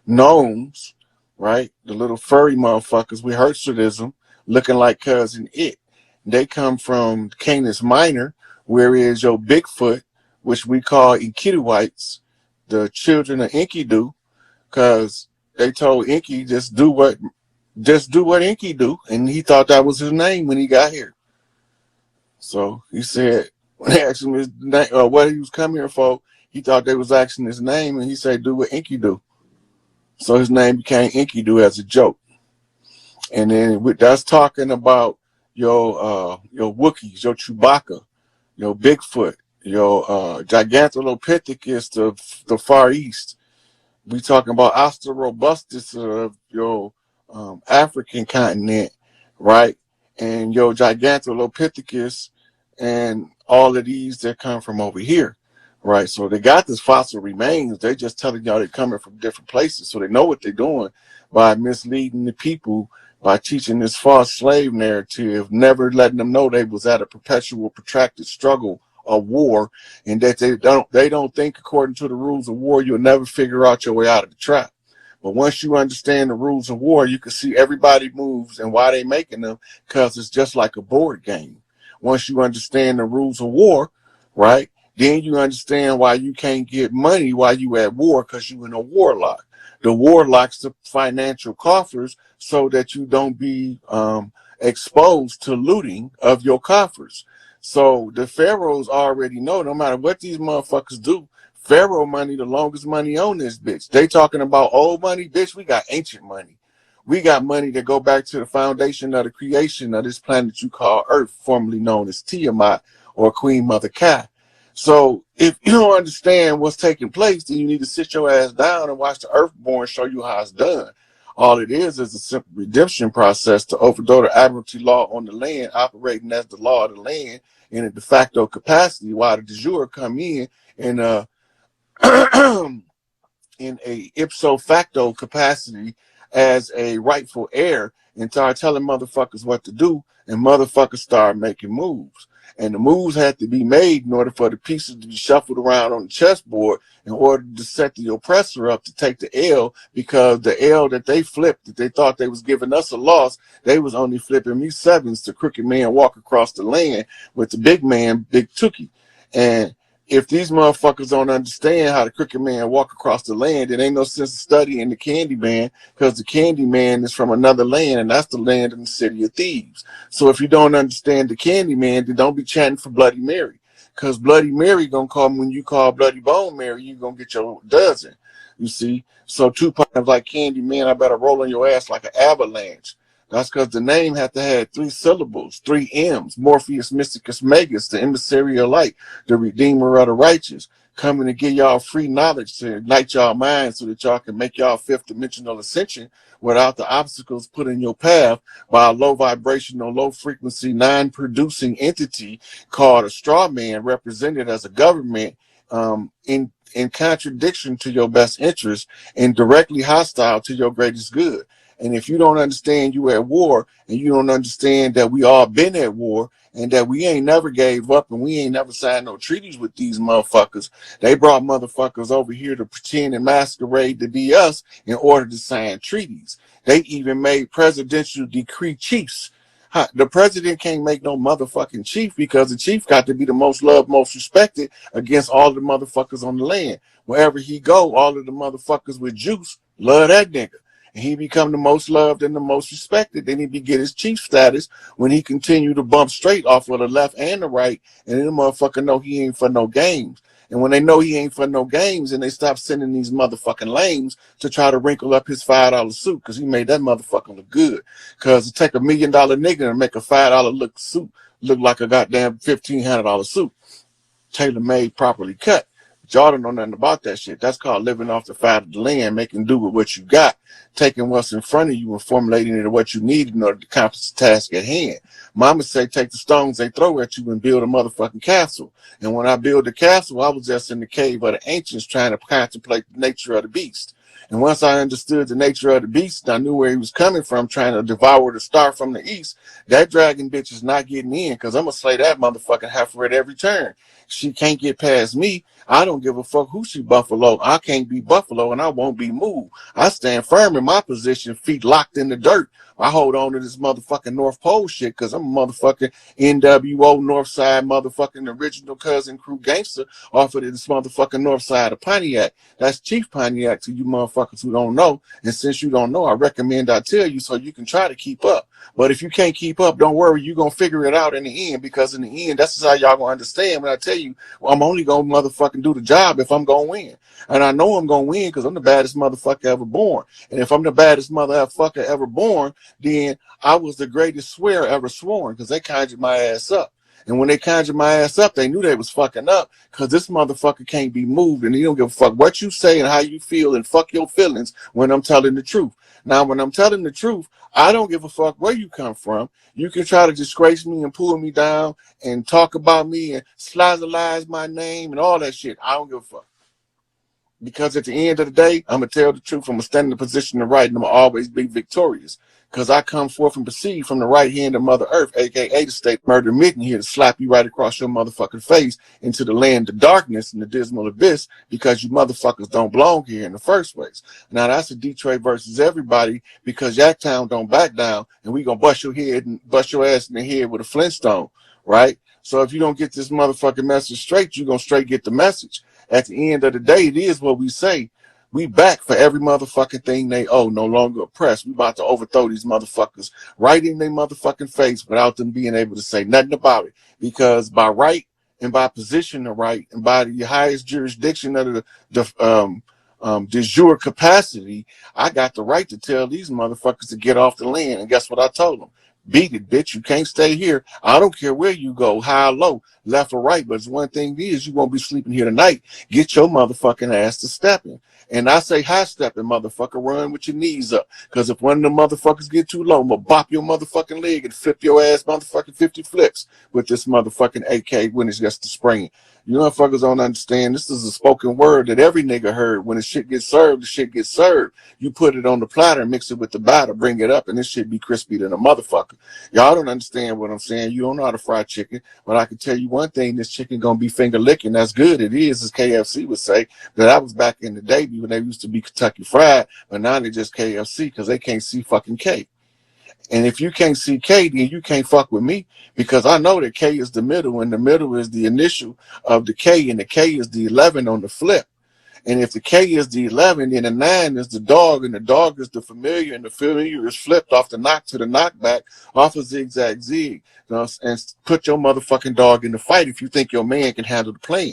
gnomes, right? The little furry motherfuckers with Herschelitism looking like cousin It. They come from Canis Minor, whereas your Bigfoot, which we call Enkiduites, the children of Enkidu, because they told Enki just do what Enki do, and he thought that was his name when he got here. So he said when they asked him his name or what he was coming here for, he thought they was asking his name, and he said do what Enki do. So his name became Enkidu as a joke. And then that's talking about your Wookiees, your Chewbacca, your Bigfoot, your Gigantolopithecus, the Far East. We talking about Australorobustus of your African continent, right? And your Gigantolopithecus and all of these that come from over here, right? So they got this fossil remains. They just telling y'all they're coming from different places. So they know what they're doing by misleading the people, by teaching this false slave narrative, never letting them know they was at a perpetual protracted struggle of war, and that they don't think according to the rules of war you'll never figure out your way out of the trap. But once you understand the rules of war, you can see everybody moves and why they making them, because it's just like a board game. Once you understand the rules of war, right, then you understand why you can't get money while you at war, because you in a warlock. The warlock's the financial coffers so that you don't be exposed to looting of your coffers. So the pharaohs already know no matter what these motherfuckers do, pharaoh money, the longest money on this bitch. They talking about old money, bitch. We got ancient money. We got money that go back to the foundation of the creation of this planet you call Earth, formerly known as Tiamat or Queen Mother Kai. So if you don't understand what's taking place, then you need to sit your ass down and watch the Earthborn show you how it's done. All it is a simple redemption process to overthrow the admiralty law on the land, operating as the law of the land in a de facto capacity, while the de jure come in in a ipso facto capacity as a rightful heir, and start telling motherfuckers what to do, and motherfuckers start making moves. And the moves had to be made in order for the pieces to be shuffled around on the chessboard in order to set the oppressor up to take the L, because the L that they flipped, that they thought they was giving us a loss, they was only flipping me sevens to crooked man walk across the land with the big man, Big Tookie. And if these motherfuckers don't understand how the crooked man walk across the land, it ain't no sense of studying the candy man, because the candy man is from another land, and that's the land in the city of thieves. So if you don't understand the candy man, then don't be chanting for Bloody Mary, because Bloody Mary gonna come when you call Bloody Bone Mary, you gonna get your dozen. You see? So two times like candy man, I better roll on your ass like an avalanche. That's because the name had to have 3 syllables, 3 M's. Morpheus Mysticus Magus, the emissary of light, the redeemer of the righteous, coming to give y'all free knowledge to ignite y'all minds so that y'all can make y'all 5th dimensional ascension without the obstacles put in your path by a low vibrational, low frequency, non-producing entity called a straw man, represented as a government in contradiction to your best interest and directly hostile to your greatest good. And if you don't understand you at war, and you don't understand that we all been at war, and that we ain't never gave up, and we ain't never signed no treaties with these motherfuckers, they brought motherfuckers over here to pretend and masquerade to be us in order to sign treaties. They even made presidential decree chiefs. The president can't make no motherfucking chief, because the chief got to be the most loved, most respected against all the motherfuckers on the land. Wherever he go, all of the motherfuckers with juice love that nigga. And he become the most loved and the most respected. Then he be get his chief status when he continue to bump straight off of the left and the right. And then the motherfucker know he ain't for no games. And when they know he ain't for no games, and they stop sending these motherfucking lames to try to wrinkle up his $5 suit, because he made that motherfucker look good. Because it take $1 million nigga to make a $5 look suit look like a goddamn $1,500 suit, tailor made, properly cut. Y'all don't know nothing about that shit. That's called living off the fat of the land, making do with what you got, taking what's in front of you and formulating it to what you need in order to accomplish the task at hand. Mama say take the stones they throw at you and build a motherfucking castle. And when I build the castle, I was just in the cave of the ancients trying to contemplate the nature of the beast. And once I understood the nature of the beast, I knew where he was coming from, trying to devour the star from the east. That dragon bitch is not getting in, because I'm going to slay that motherfucking heifer at every turn. She can't get past me. I don't give a fuck who she Buffalo. I can't be Buffalo, and I won't be moved. I stand firm in my position, feet locked in the dirt. I hold on to this motherfucking North Pole shit because I'm a motherfucking NWO Northside motherfucking original cousin crew gangster off of this motherfucking north side of Pontiac. That's Chief Pontiac to you motherfuckers who don't know. And since you don't know, I recommend I tell you so you can try to keep up. But if you can't keep up, don't worry, you're going to figure it out in the end, because in the end, that's how y'all going to understand when I tell you, well, I'm only going to motherfucking do the job if I'm going to win. And I know I'm going to win because I'm the baddest motherfucker ever born. And if I'm the baddest motherfucker ever born, then I was the greatest swear ever sworn, because they conjured my ass up. And when they conjured my ass up, they knew they was fucking up, because this motherfucker can't be moved, and he don't give a fuck what you say and how you feel, and fuck your feelings when I'm telling the truth. Now, when I'm telling the truth, I don't give a fuck where you come from. You can try to disgrace me and pull me down and talk about me and slice my name and all that shit. I don't give a fuck. Because at the end of the day, I'm going to tell the truth. I'm going to stand in the position of right, and I'm going to always be victorious. Because I come forth and proceed from the right hand of Mother Earth, a.k.a. the state murder mitten, here to slap you right across your motherfucking face into the land of darkness and the dismal abyss, because you motherfuckers don't belong here in the first place. Now, that's a Detroit versus everybody, because Yacktown don't back down, and we going to bust your head and bust your ass in the head with a Flintstone, right? So if you don't get this motherfucking message straight, you're going to straight get the message. At the end of the day, it is what we say. We back for every motherfucking thing they owe, no longer oppressed. We about to overthrow these motherfuckers right in their motherfucking face without them being able to say nothing about it. Because by right and by position of right and by the highest jurisdiction of the de jure capacity, I got the right to tell these motherfuckers to get off the land. And guess what I told them? Beat it, bitch. You can't stay here. I don't care where you go, high or low, left or right. But it's one thing is, you won't be sleeping here tonight. Get your motherfucking ass to stepping. And I say high stepping, motherfucker, run with your knees up. Because if one of them motherfuckers get too low, I'm going to bop your motherfucking leg and flip your ass motherfucking 50 flips with this motherfucking AK when it's just the spring. You motherfuckers don't understand. This is a spoken word that every nigga heard. When the shit gets served, the shit gets served. You put it on the platter, mix it with the batter, bring it up, and this shit be crispy than a motherfucker. Y'all don't understand what I'm saying. You don't know how to fry chicken, but I can tell you one thing, this chicken gonna be finger licking. That's good. It is, as KFC would say. But I was back in the day when they used to be Kentucky Fried, but now they just KFC because they can't see fucking K. And if you can't see K, then you can't fuck with me, because I know that K is the middle, and the middle is the initial of the K, and the K is the 11 on the flip. And if the K is the 11, then the 9 is the dog, and the dog is the familiar, and the familiar is flipped off the knock to the knockback off of zigzag zig. You know, and put your motherfucking dog in the fight if you think your man can handle the plan.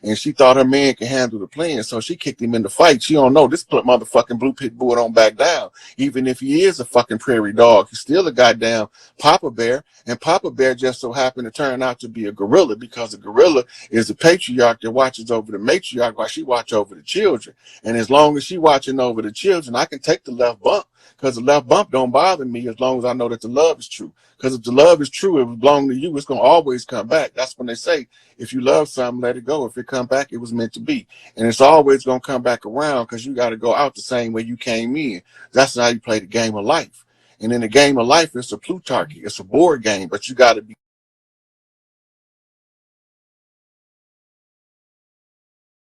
And she thought her man could handle the plan, so she kicked him in the fight. She don't know this motherfucking blue pit bull don't back down. Even if he is a fucking prairie dog, he's still a goddamn Papa Bear. And Papa Bear just so happened to turn out to be a gorilla, because a gorilla is a patriarch that watches over the matriarch while she watches over the children. And as long as she watching over the children, I can take the left bump, because the left bump don't bother me as long as I know that the love is true. Because if the love is true, if it belongs to you, it's going to always come back. That's when they say, if you love something, let it go. If it come back, it was meant to be. And it's always going to come back around, because you got to go out the same way you came in. That's how you play the game of life. And in the game of life, it's a plutarchy. It's a board game, but you got to be.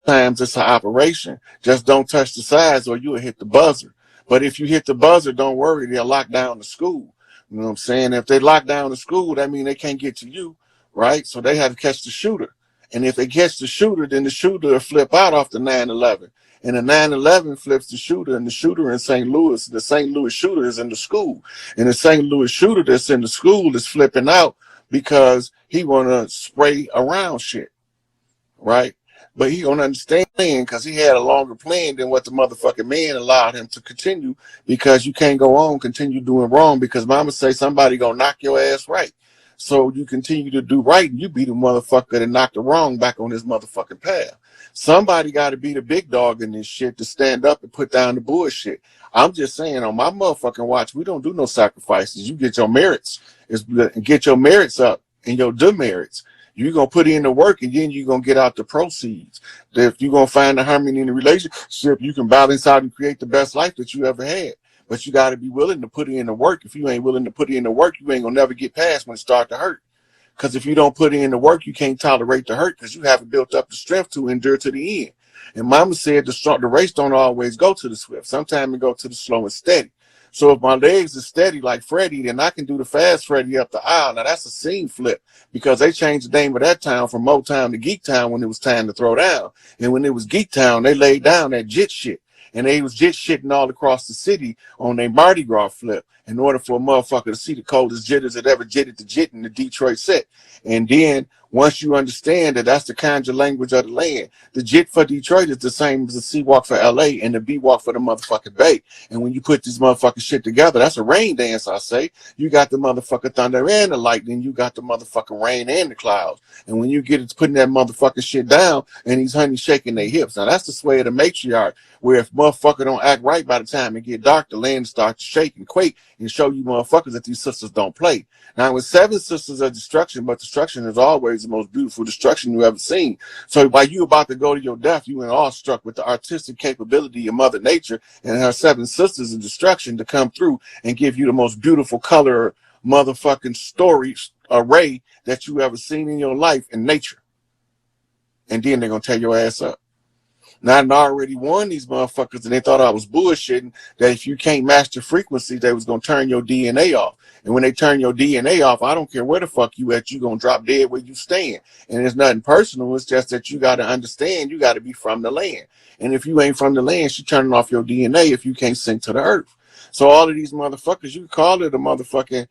Times it's an operation. Just don't touch the sides or you'll hit the buzzer. But if you hit the buzzer, don't worry, they'll lock down the school. You know what I'm saying? If they lock down the school, that means they can't get to you, right? So they have to catch the shooter. And if they catch the shooter, then the shooter will flip out off the 9/11. And the 9/11 flips the shooter, and the shooter in St. Louis, the St. Louis shooter is in the school. And the St. Louis shooter that's in the school is flipping out because he want to spray around shit, right? But he don't understand, because he had a longer plan than what the motherfucking man allowed him to continue, because you can't go on, continue doing wrong, because mama say somebody gonna knock your ass right. So you continue to do right, and you be the motherfucker that knocked the wrong back on his motherfucking path. Somebody got to be the big dog in this shit to stand up and put down the bullshit. I'm just saying, on my motherfucking watch, we don't do no sacrifices. You get your merits. Get your merits up and your demerits. You're gonna put in the work, and then you're gonna get out the proceeds. If you're gonna find the harmony in the relationship, you can balance out and create the best life that you ever had. But you got to be willing to put in the work. If you ain't willing to put in the work, you ain't gonna never get past when it start to hurt. Because if you don't put in the work, you can't tolerate the hurt because you haven't built up the strength to endure to the end. And Mama said the race don't always go to the swift. Sometimes it go to the slow and steady. So if my legs are steady like Freddie, then I can do the fast Freddie up the aisle. Now that's a scene flip because they changed the name of that town from Motown to Geek Town when it was time to throw down. And when it was Geek Town, they laid down that jit shit. And they was jit shitting all across the city on their Mardi Gras flip in order for a motherfucker to see the coldest jitters that ever jitted the jit in the Detroit set. And then once you understand that that's the conjure language of the land, the jit for Detroit is the same as the C walk for LA and the B walk for the motherfucking Bay. And when you put this motherfucking shit together, that's a rain dance, I say. You got the motherfucking thunder and the lightning, you got the motherfucking rain and the clouds. And when you get it putting that motherfucking shit down and these honeys shaking their hips. Now that's the sway of the matriarch, where if motherfucker don't act right by the time it get dark, the land starts to shake and quake and show you motherfuckers that these sisters don't play. Now with 7 sisters of destruction, but destruction is always the most beautiful destruction you ever seen. So while you about to go to your death, you ain't awestruck with the artistic capability of Mother Nature and her 7 sisters of destruction to come through and give you the most beautiful color motherfucking story array that you ever seen in your life in nature. And then they're gonna tear your ass up. Now, I already warned these motherfuckers and they thought I was bullshitting that if you can't match the frequency, they was going to turn your DNA off. And when they turn your DNA off, I don't care where the fuck you at, you going to drop dead where you stand. And it's nothing personal. It's just that you got to understand you got to be from the land. And if you ain't from the land, she turning off your DNA if you can't sink to the earth. So all of these motherfuckers, you can call it a motherfucking,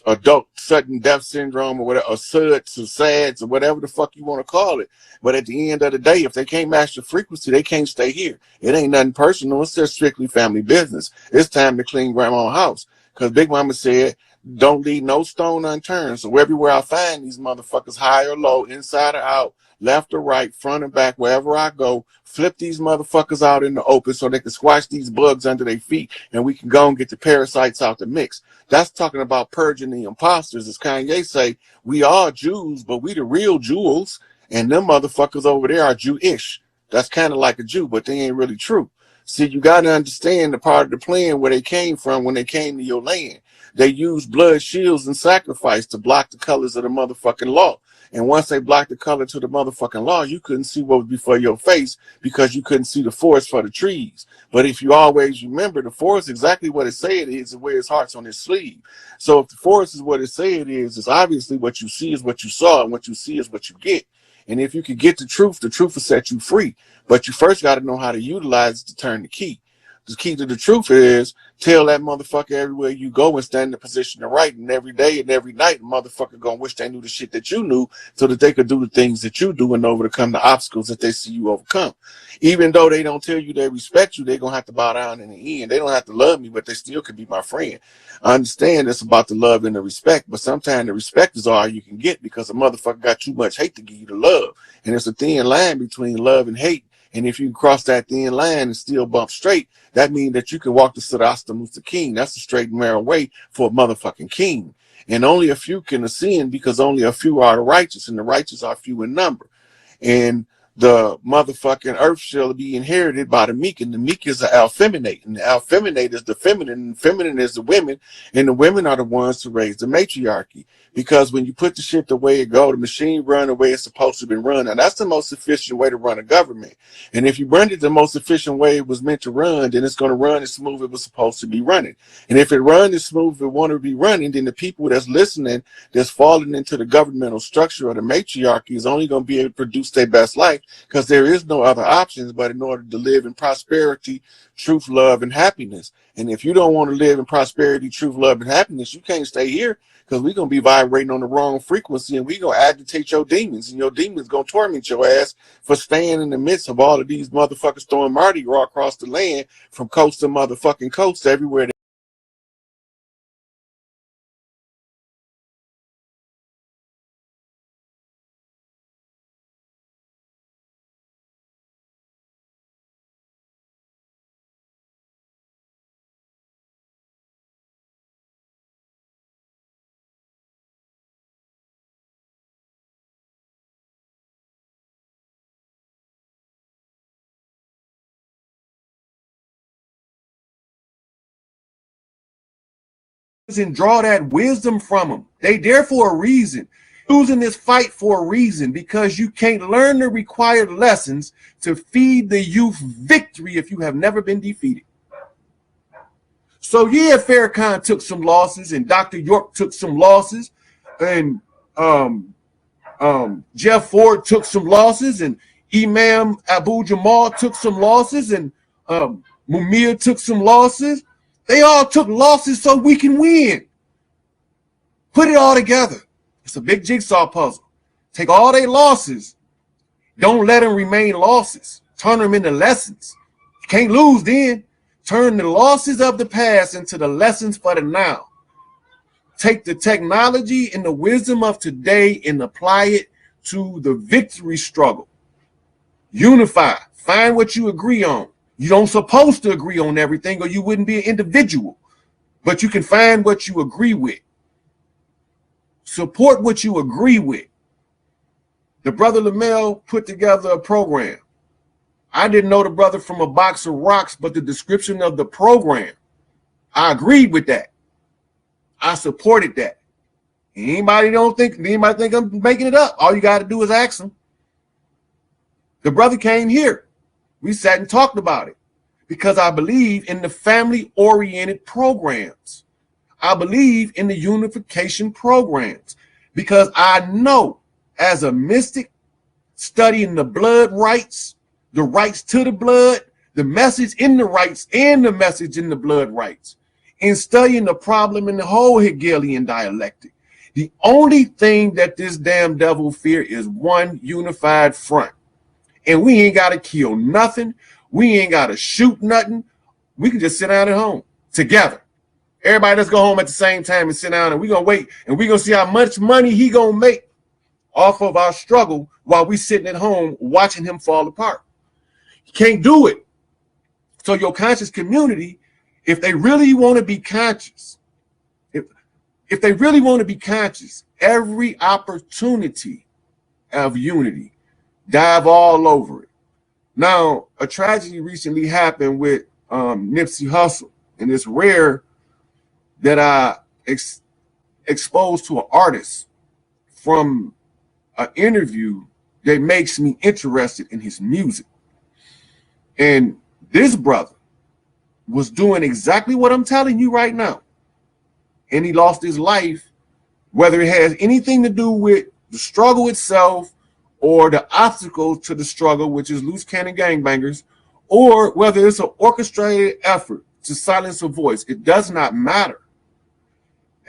adult sudden death syndrome or whatever, or SUDS or SADS or whatever the fuck you want to call it. But at the end of the day, if they can't match the frequency, they can't stay here. It ain't nothing personal. It's just strictly family business. It's time to clean grandma's house. Because Big Mama said, don't leave no stone unturned. So everywhere I find these motherfuckers, high or low, inside or out, left or right, front or back, wherever I go, flip these motherfuckers out in the open so they can squash these bugs under their feet and we can go and get the parasites out the mix. That's talking about purging the imposters. As Kanye say, we are Jews, but we the real jewels, and them motherfuckers over there are Jewish. That's kind of like a Jew, but they ain't really true. See, you got to understand the part of the plan where they came from when they came to your land. They used blood shields and sacrifice to block the colors of the motherfucking law. And once they blocked the color to the motherfucking law, you couldn't see what was before your face because you couldn't see the forest for the trees. But if you always remember, the forest exactly what it say it is, it wears hearts on its sleeve. So if the forest is what it say it is, it's obviously what you see is what you saw, and what you see is what you get. And if you could get the truth will set you free. But you first got to know how to utilize it to turn the key. The key to the truth is tell that motherfucker everywhere you go and stand in the position of right. And every day and every night, the motherfucker gonna wish they knew the shit that you knew so that they could do the things that you do and overcome the obstacles that they see you overcome. Even though they don't tell you they respect you, they're gonna have to bow down in the end. They don't have to love me, but they still could be my friend. I understand it's about the love and the respect, but sometimes the respect is all you can get because a motherfucker got too much hate to give you the love. And it's a thin line between love and hate. And if you can cross that thin line and still bump straight, that means that you can walk the Siddhasta Musta King. That's the straight and narrow way for a motherfucking king. And only a few can ascend because only a few are the righteous, and the righteous are few in number. And the motherfucking earth shall be inherited by the meek, and the meek is the alfeminate, and the alfeminate is the feminine, and feminine is the women, and the women are the ones to raise the matriarchy. Because when you put the shit the way it go, the machine run the way it's supposed to be run, and that's the most efficient way to run a government. And if you run it the most efficient way it was meant to run, then it's going to run as smooth as it was supposed to be running. And if it runs as smooth as it want to be running, then the people that's listening, that's falling into the governmental structure of the matriarchy is only going to be able to produce their best life because there is no other options but in order to live in prosperity, truth, love, and happiness. And if you don't want to live in prosperity, truth, love, and happiness, you can't stay here because we're going to be vibrating on the wrong frequency and we're going to agitate your demons, and your demons going to torment your ass for staying in the midst of all of these motherfuckers throwing Mardi Gras across the land from coast to motherfucking coast everywhere. and draw that wisdom from them. They there for a reason. Losing this fight for a reason, because you can't learn the required lessons to feed the youth victory if you have never been defeated. So yeah, Farrakhan took some losses, and Dr. York took some losses, and Jeff Ford took some losses, and Imam Abu Jamal took some losses, and Mumia took some losses. They all took losses so we can win. Put it all together. It's a big jigsaw puzzle. Take all their losses. Don't let them remain losses. Turn them into lessons. You can't lose then. Turn the losses of the past into the lessons for the now. Take the technology and the wisdom of today and apply it to the victory struggle. Unify. Find what you agree on. You don't supposed to agree on everything, or you wouldn't be an individual. But you can find what you agree with. Support what you agree with. The brother Lamel put together a program. I didn't know the brother from a box of rocks, but the description of the program, I agreed with that. I supported that. Anybody think I'm making it up? All you got to do is ask him. The brother came here. We sat and talked about it because I believe in the family-oriented programs. I believe in the unification programs because I know as a mystic studying the blood rights, the rights to the blood, the message in the rights and the message in the blood rights, and studying the problem in the whole Hegelian dialectic. The only thing that this damn devil fear is one unified front. And we ain't got to kill nothing. We ain't got to shoot nothing. We can just sit down at home together. Everybody, let's go home at the same time and sit down, and we're going to wait, and we're going to see how much money he going to make off of our struggle while we sitting at home watching him fall apart. You can't do it. So your conscious community, if they really want to be conscious, if they really want to be conscious, every opportunity of unity, dive all over it. Now, a tragedy recently happened with Nipsey Hussle, and it's rare that I exposed to an artist from an interview that makes me interested in his music. And this brother was doing exactly what I'm telling you right now. And he lost his life, whether it has anything to do with the struggle itself or the obstacles to the struggle, which is loose cannon gangbangers, or whether it's an orchestrated effort to silence a voice. It does not matter.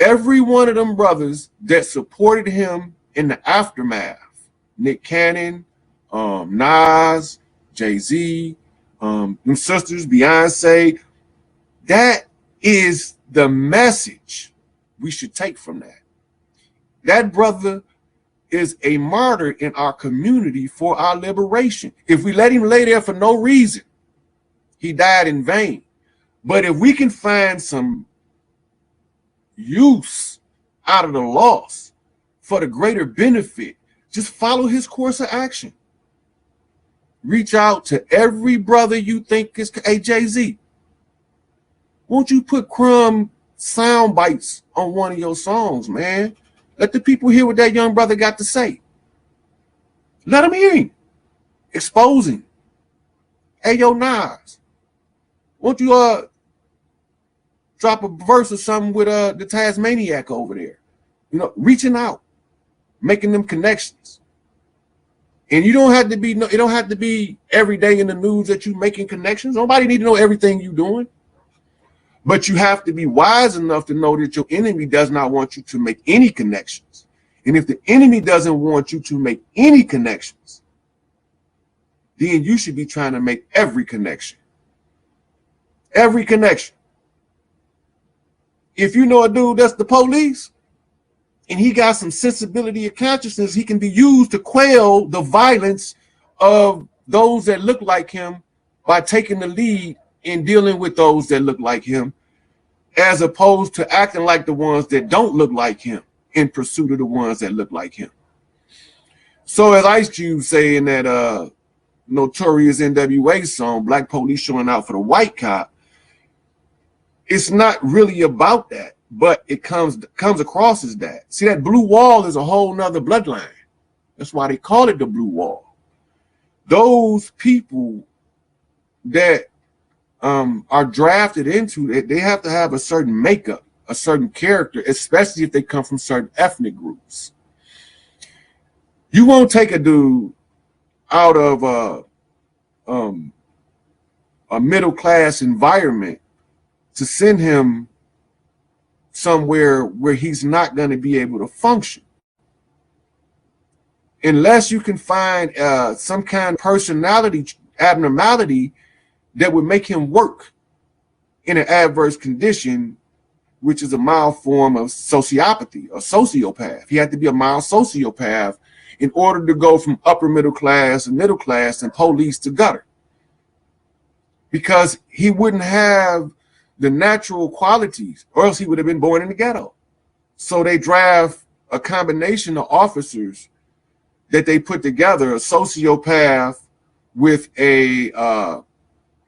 Every one of them brothers that supported him in the aftermath, Nick Cannon, Nas, Jay-Z, them sisters, Beyonce, that is the message we should take from that. That brother is a martyr in our community for our liberation. If we let him lay there for no reason, he died in vain. But if we can find some use out of the loss for the greater benefit, just follow his course of action. Reach out to every brother you think is, hey, Jay-Z, won't you put crumb sound bites on one of your songs, man? Let the people hear what that young brother got to say. Let them hear him. Exposing. Hey, yo, Nas, won't you drop a verse or something with the Tasmaniac over there? You know, reaching out, making them connections. And you don't have to be, it don't have to be every day in the news that you making connections. Nobody need to know everything you're doing. But you have to be wise enough to know that your enemy does not want you to make any connections. And if the enemy doesn't want you to make any connections, then you should be trying to make every connection. Every connection. If you know a dude that's the police and he got some sensibility of consciousness, he can be used to quell the violence of those that look like him by taking the lead in dealing with those that look like him, as opposed to acting like the ones that don't look like him in pursuit of the ones that look like him. So as Ice Cube saying that notorious NWA song, Black Police Showing Out for the White Cop, it's not really about that. but it comes across as that. See, that blue wall is a whole nother bloodline. That's why they call it the blue wall. Those people that are drafted into it, they have to have a certain makeup, a certain character, especially if they come from certain ethnic groups. You won't take a dude out of a middle-class environment to send him somewhere where he's not going to be able to function. Unless you can find some kind of personality abnormality that would make him work in an adverse condition, which is a mild form of sociopathy, a sociopath. He had to be a mild sociopath in order to go from upper middle class and police to gutter. Because he wouldn't have the natural qualities, or else he would have been born in the ghetto. So they draft a combination of officers that they put together, a sociopath with a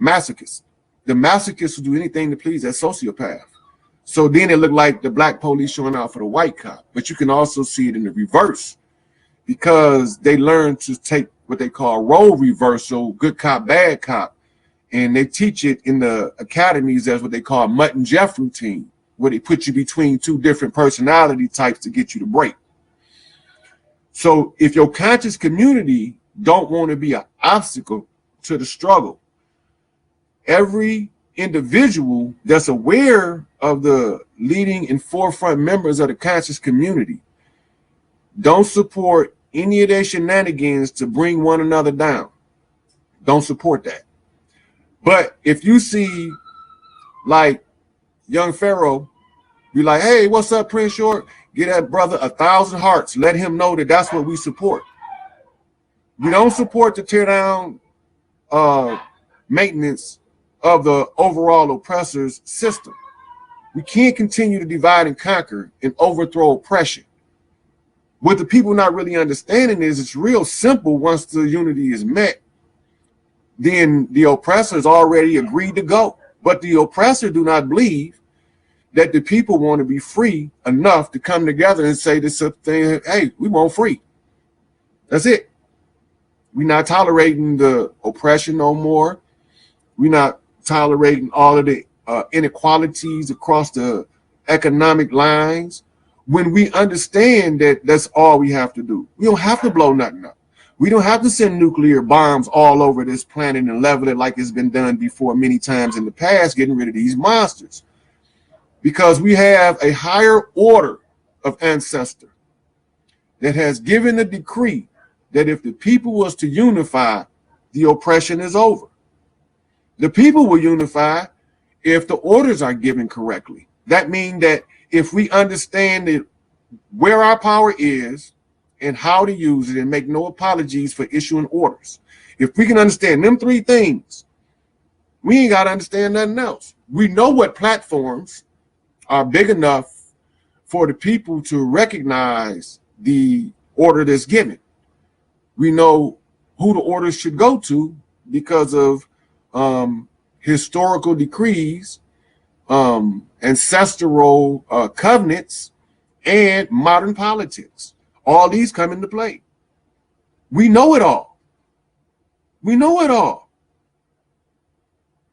masochist. The masochist will do anything to please that sociopath. So then it looked like the black police showing out for the white cop. But you can also see it in the reverse, because they learn to take what they call role reversal, good cop, bad cop. And they teach it in the academies as what they call Mutt and Jeff routine, where they put you between two different personality types to get you to break. So if your conscious community don't want to be an obstacle to the struggle, every individual that's aware of the leading and forefront members of the conscious community don't support any of their shenanigans to bring one another down. Don't support that. But if you see like young Pharaoh be like, hey, what's up, Prince Short? Get that brother 1,000 hearts. Let him know that that's what we support. We don't support to tear down maintenance of the overall oppressor's system. We can't continue to divide and conquer and overthrow oppression. What the people not really understanding is it's real simple. Once the unity is met, then the oppressors already agreed to go. But the oppressor do not believe that the people want to be free enough to come together and say this thing, hey, we want free. That's it. We're not tolerating the oppression no more. We're not tolerating all of the inequalities across the economic lines. When we understand that that's all we have to do. We don't have to blow nothing up. We don't have to send nuclear bombs all over this planet and level it like it's been done before many times in the past, getting rid of these monsters. Because we have a higher order of ancestor that has given a decree that if the people was to unify, the oppression is over. The people will unify if the orders are given correctly. That means that if we understand that where our power is and how to use it and make no apologies for issuing orders, if we can understand them three things, we ain't got to understand nothing else. We know what platforms are big enough for the people to recognize the order that's given. We know who the orders should go to because of historical decrees, ancestral covenants, and modern politics. All these come into play. We know it all. We know it all.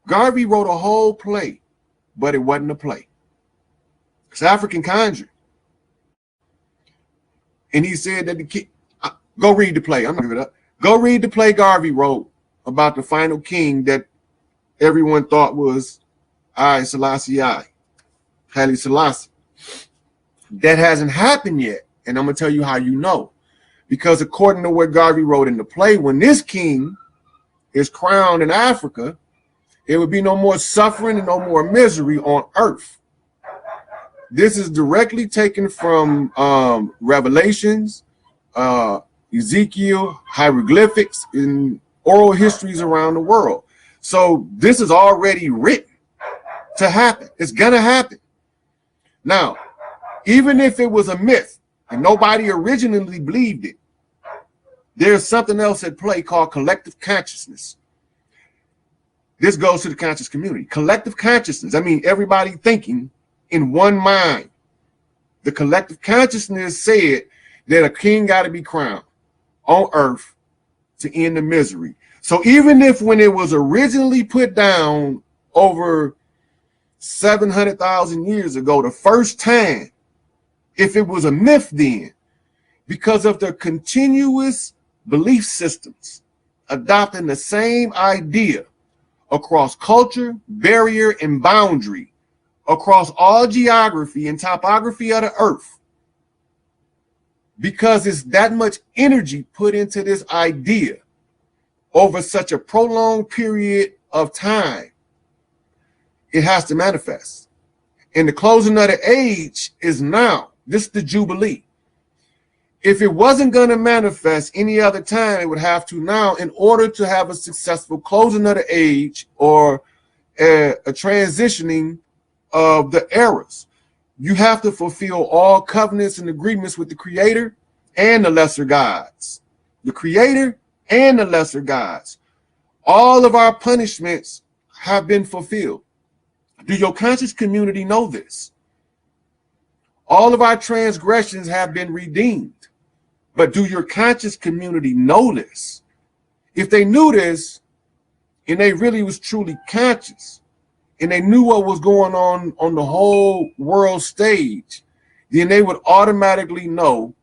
Garvey wrote a whole play, but it wasn't a play. It's African Conjuring. And he said that the kid, go read the play. I'm not giving it up. Go read the play Garvey wrote about the final king that everyone thought was Selassie I, Haile Selassie. That hasn't happened yet. And I'm going to tell you how you know. Because according to what Garvey wrote in the play, when this king is crowned in Africa, there would be no more suffering and no more misery on earth. This is directly taken from Revelations, Ezekiel, hieroglyphics, and oral histories around the world. So this is already written to happen. It's going to happen. Now, even if it was a myth and nobody originally believed it, there's something else at play called collective consciousness. This goes to the conscious community. Collective consciousness, I mean, everybody thinking in one mind. The collective consciousness said that a king got to be crowned on earth to end the misery. So even if when it was originally put down over 700,000 years ago, the first time, if it was a myth then, because of the continuous belief systems adopting the same idea across culture, barrier, and boundary, across all geography and topography of the earth, because it's that much energy put into this idea over such a prolonged period of time, it has to manifest. And the closing of the age is now. This is the Jubilee. If it wasn't going to manifest any other time, it would have to now, in order to have a successful closing of the age or a transitioning of the eras. You have to fulfill all covenants and agreements with the creator and the lesser gods. The creator and the lesser gods. All of our punishments have been fulfilled. Do your conscious community know this? All of our transgressions have been redeemed. But do your conscious community know this? If they knew this, and they really was truly conscious, and they knew what was going on the whole world stage, then they would automatically know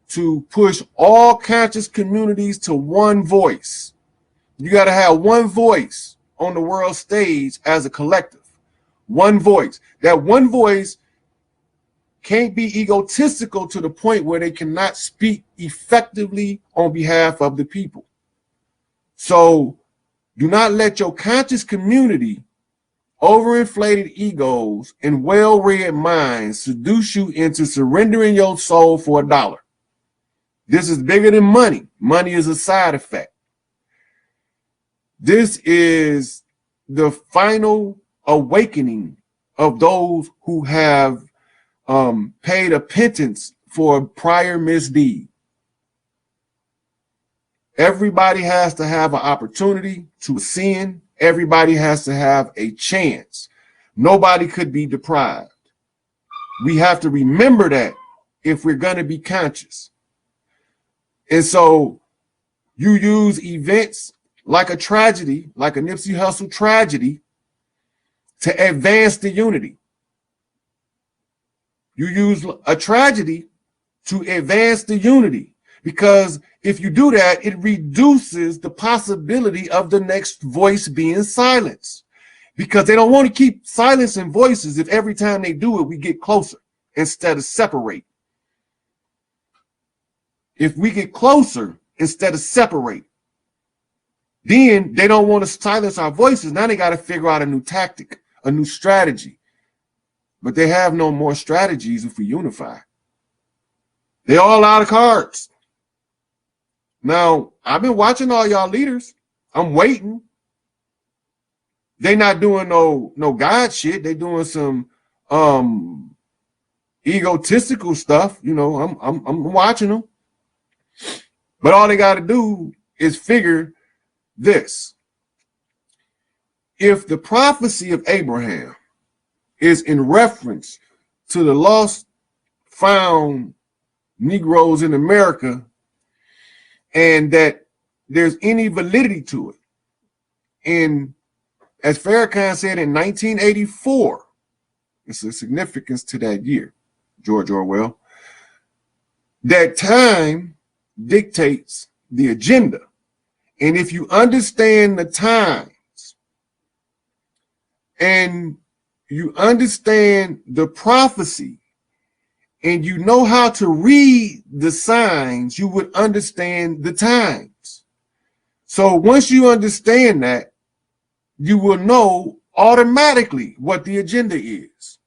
to push all conscious communities to one voice. You got to have one voice on the world stage as a collective. One voice. That one voice can't be egotistical to the point where they cannot speak effectively on behalf of the people. So do not let your conscious community, overinflated egos, and well-read minds seduce you into surrendering your soul for $1. This is bigger than money. Money is a side effect. This is the final awakening of those who have paid a penance for a prior misdeed. Everybody has to have an opportunity to ascend. Everybody has to have a chance. Nobody could be deprived. We have to remember that if we're going to be conscious. And so you use events like a tragedy, like a Nipsey Hussle tragedy, to advance the unity. You use a tragedy to advance the unity, because if you do that, it reduces the possibility of the next voice being silenced, because they don't want to keep silencing voices if every time they do it, we get closer instead of separate. If we get closer instead of separate, then they don't want to silence our voices. Now they got to figure out a new tactic, a new strategy. But they have no more strategies if we unify. They're all out of cards. Now, I've been watching all y'all leaders. I'm waiting. They not doing no God shit. They doing some egotistical stuff. You know, I'm watching them. But all they got to do is figure this. If the prophecy of Abraham is in reference to the lost found Negroes in America, and that there's any validity to it. And as Farrakhan said in 1984, it's a significance to that year, George Orwell, that time dictates the agenda. And if you understand the times and you understand the prophecy and you know how to read the signs, you would understand the times. So once you understand that, you will know automatically what the agenda is.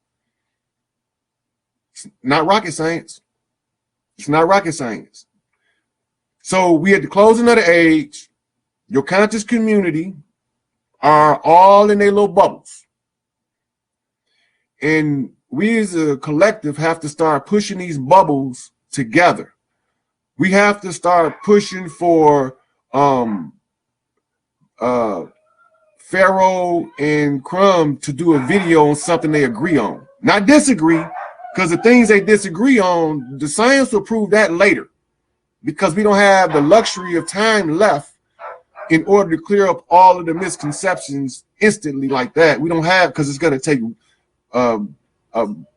It's not rocket science. It's not rocket science. So we at the closing of the age, your conscious community are all in their little bubbles. And we as a collective have to start pushing these bubbles together. We have to start pushing for Pharaoh and Crumb to do a video on something they agree on. not disagree, because the things they disagree on, the science will prove that later, because we don't have the luxury of time left in order to clear up all of the misconceptions instantly like that. We don't have, because it's going to take a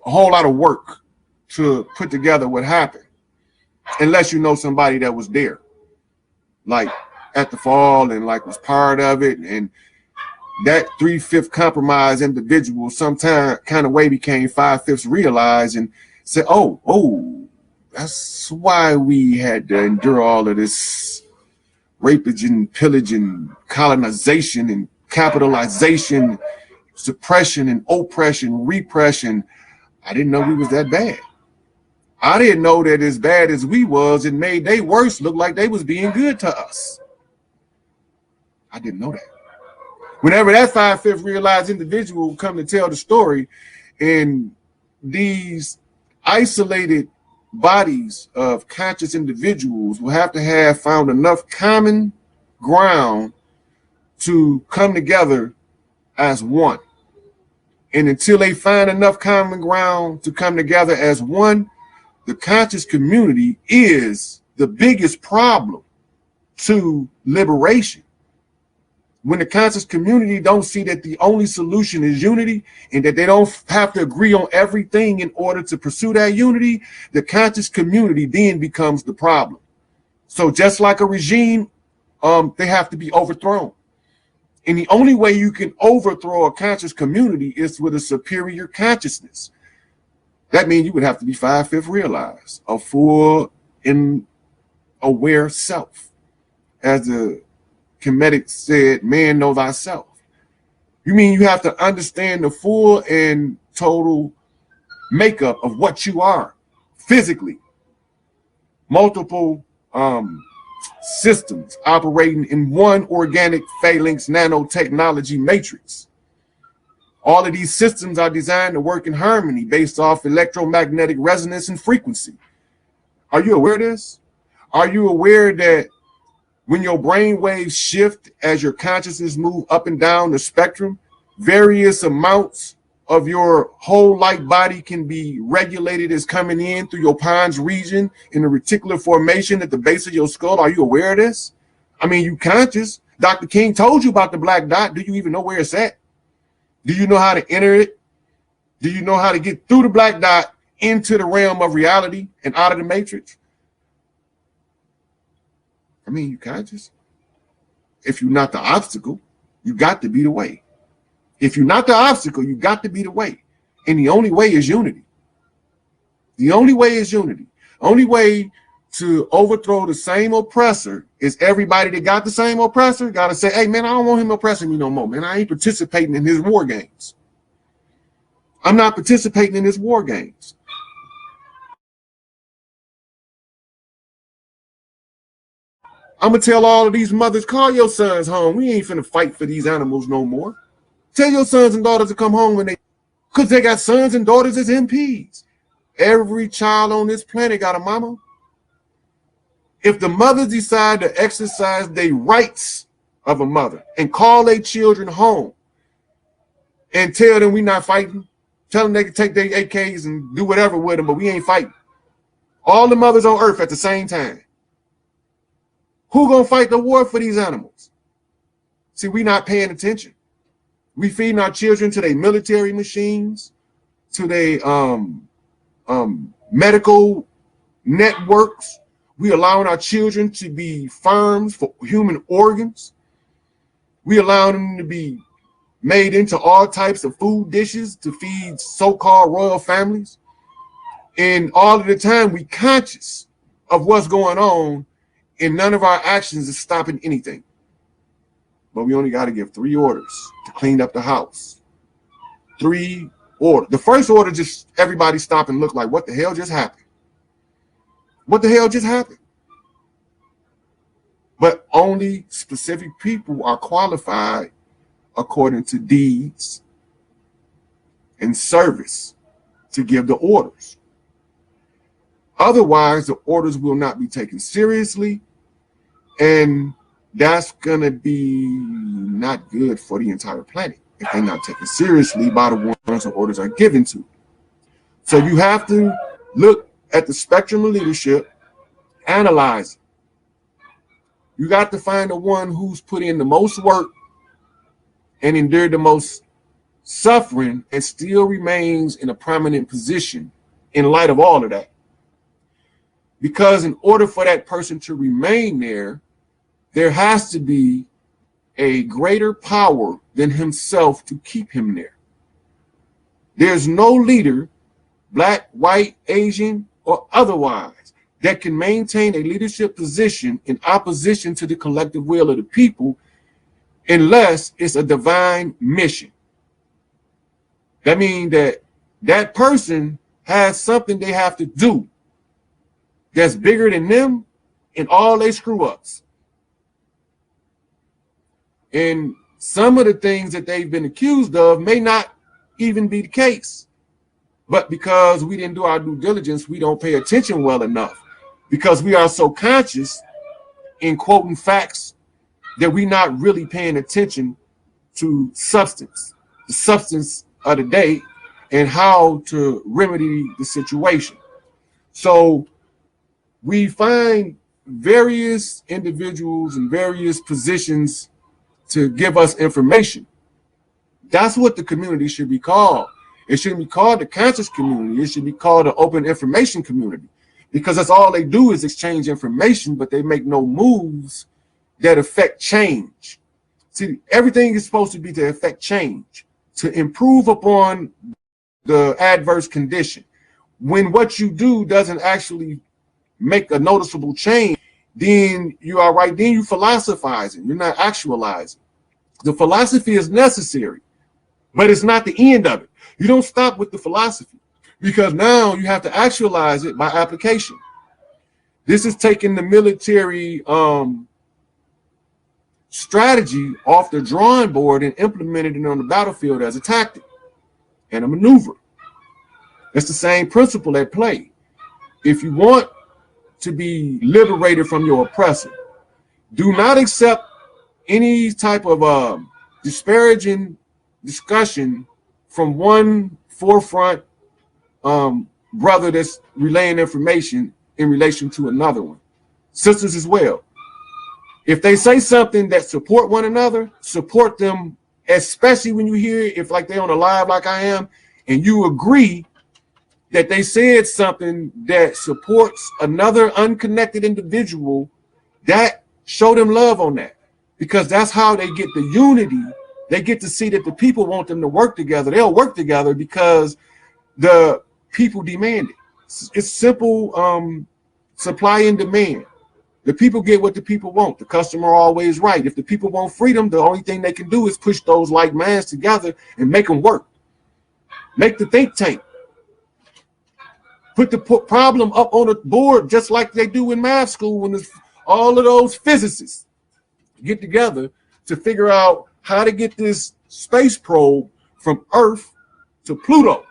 whole lot of work to put together what happened, unless you know somebody that was there, like at the fall, and like was part of it, and that 3/5 compromise individual sometime kind of way became 5/5 realized and said, oh, that's why we had to endure all of this rapage and pillage and colonization and capitalization, suppression and oppression, repression. I didn't know we was that bad. I didn't know that as bad as we was, it made they worse look like they was being good to us. I didn't know that. Whenever that 5/5 realized individual will come to tell the story, and these isolated bodies of conscious individuals will have to have found enough common ground to come together as one. And until they find enough common ground to come together as one, the conscious community is the biggest problem to liberation. When the conscious community don't see that the only solution is unity, and that they don't have to agree on everything in order to pursue that unity, the conscious community then becomes the problem. So just like a regime, they have to be overthrown. And the only way you can overthrow a conscious community is with a superior consciousness. That means you would have to be 5/5 realized, a full and aware self. As the Kemetic said, man, know thyself. You mean you have to understand the full and total makeup of what you are physically. Multiple systems operating in one organic phalanx nanotechnology matrix. All of these systems are designed to work in harmony based off electromagnetic resonance and frequency. Are you aware of this? Are you aware that when your brain waves shift as your consciousness move up and down the spectrum, various amounts of your whole light body can be regulated as coming in through your pons region in the reticular formation at the base of your skull? Are you aware of this? I mean, you conscious. Dr. King told you about the black dot. Do you even know where it's at? Do you know how to enter it? Do you know how to get through the black dot into the realm of reality and out of the matrix? I mean, you conscious. If you're not the obstacle, you got to be the way. If you're not the obstacle, you got to be the way. And the only way is unity. The only way is unity. Only way to overthrow the same oppressor is everybody that got the same oppressor got to say, hey, man, I don't want him oppressing me no more, man. I ain't participating in his war games. I'm not participating in his war games. I'm going to tell all of these mothers, call your sons home. We ain't finna fight for these animals no more. Tell your sons and daughters to come home because they got sons and daughters as MPs. Every child on this planet got a mama. If the mothers decide to exercise their rights of a mother and call their children home and tell them we not fighting, tell them they can take their AKs and do whatever with them, but we ain't fighting. All the mothers on earth at the same time. Who gonna fight the war for these animals? See, we not paying attention. We feeding our children to their military machines, to their medical networks. We allowing our children to be farms for human organs. We allowing them to be made into all types of food dishes to feed so-called royal families. And all of the time we conscious of what's going on, and none of our actions is stopping anything. But we only got to give 3 orders to clean up the house. 3 orders. The first order, just everybody stop and look like, what the hell just happened? What the hell just happened? But only specific people are qualified according to deeds and service to give the orders. Otherwise, the orders will not be taken seriously, and that's going to be not good for the entire planet if they're not taken seriously by the ones the orders are given to. So you have to look at the spectrum of leadership, analyze it. You got to find the one who's put in the most work and endured the most suffering and still remains in a prominent position in light of all of that. Because in order for that person to remain there, there has to be a greater power than himself to keep him there. There's no leader, black, white, Asian, or otherwise, that can maintain a leadership position in opposition to the collective will of the people unless it's a divine mission. That means that that person has something they have to do that's bigger than them and all they screw ups. And some of the things that they've been accused of may not even be the case. But because we didn't do our due diligence, we don't pay attention well enough. Because we are so conscious in quoting facts that we're not really paying attention to substance, the substance of the day, and how to remedy the situation. So we find various individuals in various positions to give us information. That's what the community should be called. It shouldn't be called the conscious community. It should be called the open information community, because that's all they do is exchange information, but they make no moves that affect change. See, everything is supposed to be to affect change, to improve upon the adverse condition. When what you do doesn't actually make a noticeable change, then you are right, then you're philosophizing, you're not actualizing. The philosophy is necessary, but it's not the end of it. You don't stop with the philosophy, because now you have to actualize it by application. This is taking the military strategy off the drawing board and implementing it on the battlefield as a tactic and a maneuver. It's the same principle at play. If you want to be liberated from your oppressor, do not accept any type of disparaging discussion from one forefront brother that's relaying information in relation to another one. Sisters as well. If they say something that support one another, support them, especially when you hear, if like they're on a live like I am, and you agree that they said something that supports another unconnected individual, that show them love on that, because that's how they get the unity. They get to see that the people want them to work together. They'll work together because the people demand it. It's simple supply and demand. The people get what the people want. The customer always right. If the people want freedom, the only thing they can do is push those like minds together and make them work. Make the think tank. Put the problem up on the board just like they do in math school when all of those physicists get together to figure out how to get this space probe from Earth to Pluto.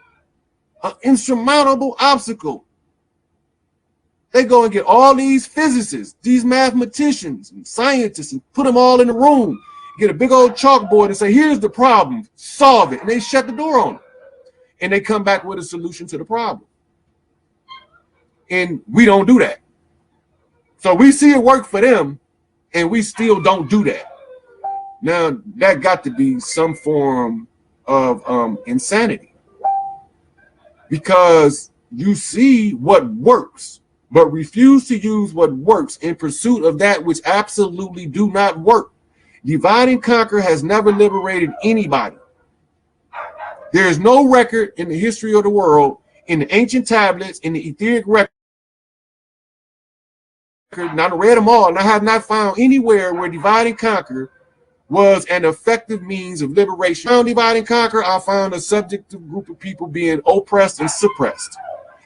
An insurmountable obstacle. They go and get all these physicists, these mathematicians and scientists, and put them all in a room, get a big old chalkboard and say, here's the problem, solve it. And they shut the door on it. And they come back with a solution to the problem. And we don't do that. So we see it work for them, and we still don't do that. Now, that got to be some form of insanity, because you see what works, but refuse to use what works in pursuit of that which absolutely do not work. Divide and conquer has never liberated anybody. There is no record in the history of the world, in the ancient tablets, in the etheric record, and I read them all, and I have not found anywhere where divide and conquer was an effective means of liberation. I found divide and conquer, I found a subjective group of people being oppressed and suppressed.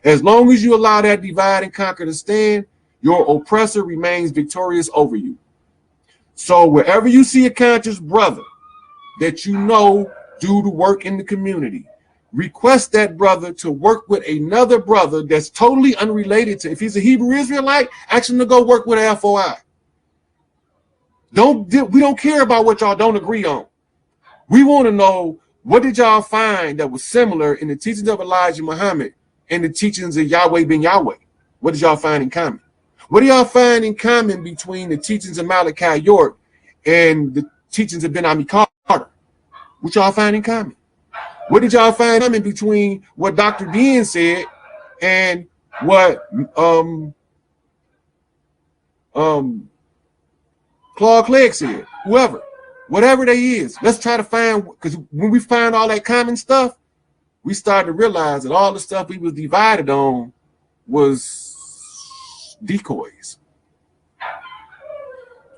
As long as you allow that divide and conquer to stand, your oppressor remains victorious over you. So wherever you see a conscious brother that you know do the work in the community, request that brother to work with another brother that's totally unrelated to, if he's a Hebrew Israelite, ask him to go work with an FOI. We don't care about what y'all don't agree on. We want to know, what did y'all find that was similar in the teachings of Elijah Muhammad and the teachings of Yahweh ben Yahweh? What did y'all find in common? What do y'all find in common between the teachings of Malachi York and the teachings of Ben Ami Carter? What y'all find in common? What did y'all find in common between what Dr. Dean said and what Claude Clegg said? Whatever they is, let's try to find, because when we find all that common stuff, we started to realize that all the stuff we was divided on was decoys.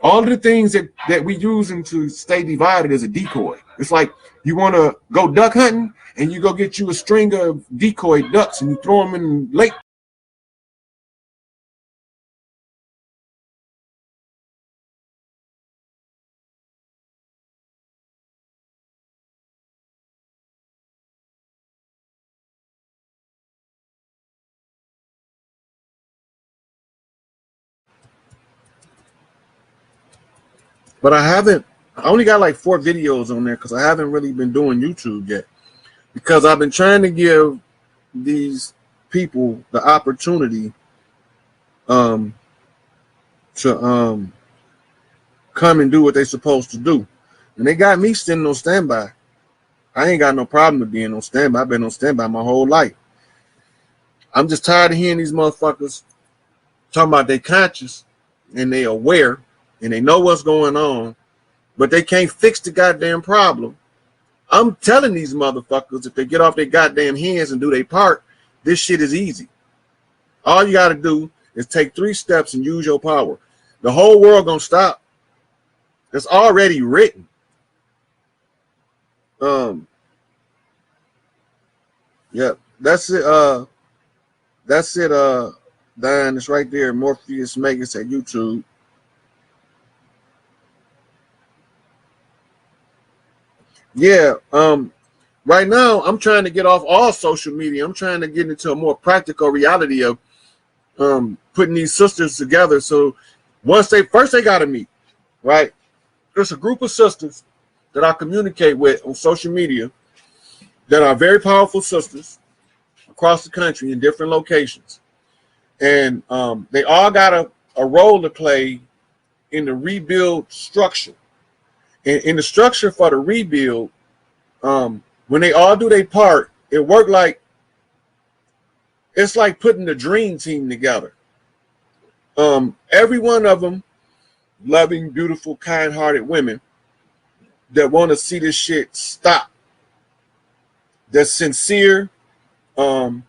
All of the things that we using to stay divided is a decoy. It's like you want to go duck hunting and you go get you a string of decoy ducks and you throw them in the lake. But I only got like 4 videos on there because I haven't really been doing YouTube yet, because I've been trying to give these people the opportunity to come and do what they're supposed to do. And they got me sitting on standby. I ain't got no problem with being on standby. I've been on standby my whole life. I'm just tired of hearing these motherfuckers talking about they conscious and they aware and they know what's going on, but they can't fix the goddamn problem. I'm telling these motherfuckers, if they get off their goddamn hands and do their part, this shit is easy. All you got to do is take 3 steps and use your power. The whole world gonna stop. It's already written. Yeah, that's it. That's it. Diane, it's right there. Morpheus Magus at YouTube. Yeah, right now I'm trying to get off all social media. I'm trying to get into a more practical reality of putting these sisters together. So once they gotta meet, right? There's a group of sisters that I communicate with on social media that are very powerful sisters across the country in different locations. And they all got a role to play in the rebuild structure. In the structure for the rebuild, when they all do their part, it worked like, it's like putting the dream team together. Every one of them loving, beautiful, kind-hearted women that want to see this shit stop. They're sincere, and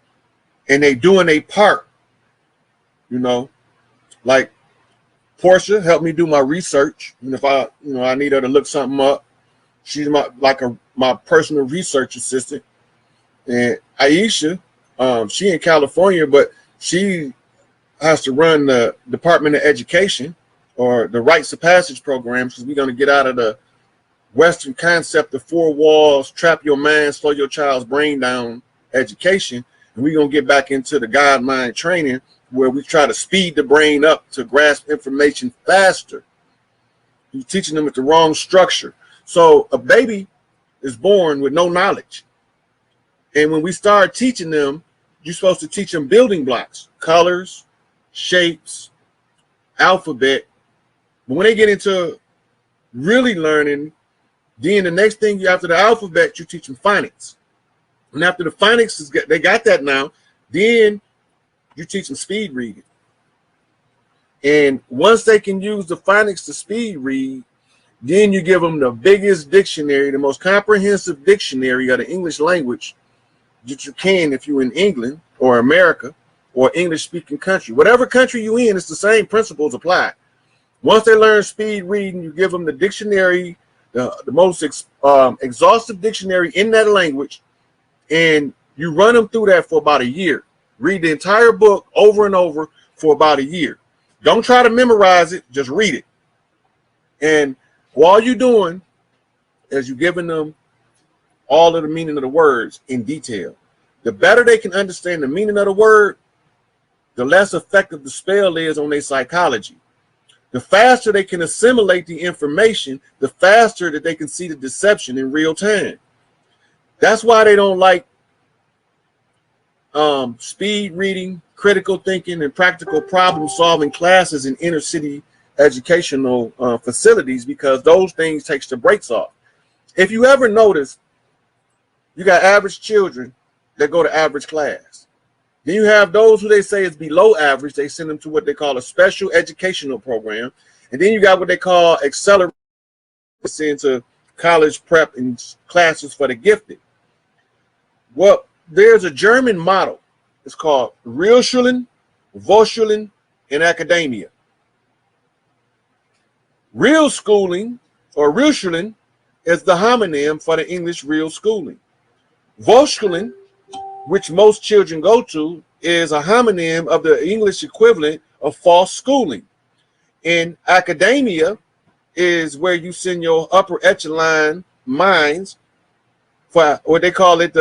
they doing their part. You know, like Portia helped me do my research, and if I need her to look something up, she's my personal research assistant. And Aisha, she in California, but she has to run the Department of Education or the Rites of Passage programs, because we're going to get out of the Western concept of 4 walls, trap your mind, slow your child's brain down education, and we're going to get back into the God mind training, where we try to speed the brain up to grasp information faster. You're teaching them with the wrong structure. So a baby is born with no knowledge. And when we start teaching them, you're supposed to teach them building blocks, colors, shapes, alphabet. But when they get into really learning, then the next thing after the alphabet, you teach them phonics. And after the phonics, they got that now, then you teach them speed reading. And once they can use the phonics to speed read, then you give them the biggest dictionary, the most comprehensive dictionary of the English language that you can if you're in England or America or English-speaking country. Whatever country you're in, it's the same principles apply. Once they learn speed reading, you give them the dictionary, the most exhaustive dictionary in that language, and you run them through that for about a year. Read the entire book over and over for about a year. Don't try to memorize it, just read it. And all you're doing is you're giving them all of the meaning of the words in detail. The better they can understand the meaning of the word, the less effective the spell is on their psychology. The faster they can assimilate the information, the faster that they can see the deception in real time. That's why they don't like speed reading, critical thinking, and practical problem solving classes in inner city educational facilities, because those things takes the brakes off. If you ever notice, you got average children that go to average class. Then you have those who they say is below average. They send them to what they call a special educational program. And then you got what they call accelerated into college prep and classes for the gifted. Well, there's a German model. It's called Realschulen, Volksschulen, and Academia. Real schooling or Realschulen is the homonym for the English real schooling. Volksschulen, which most children go to, is a homonym of the English equivalent of false schooling. And academia is where you send your upper echelon minds for what they call it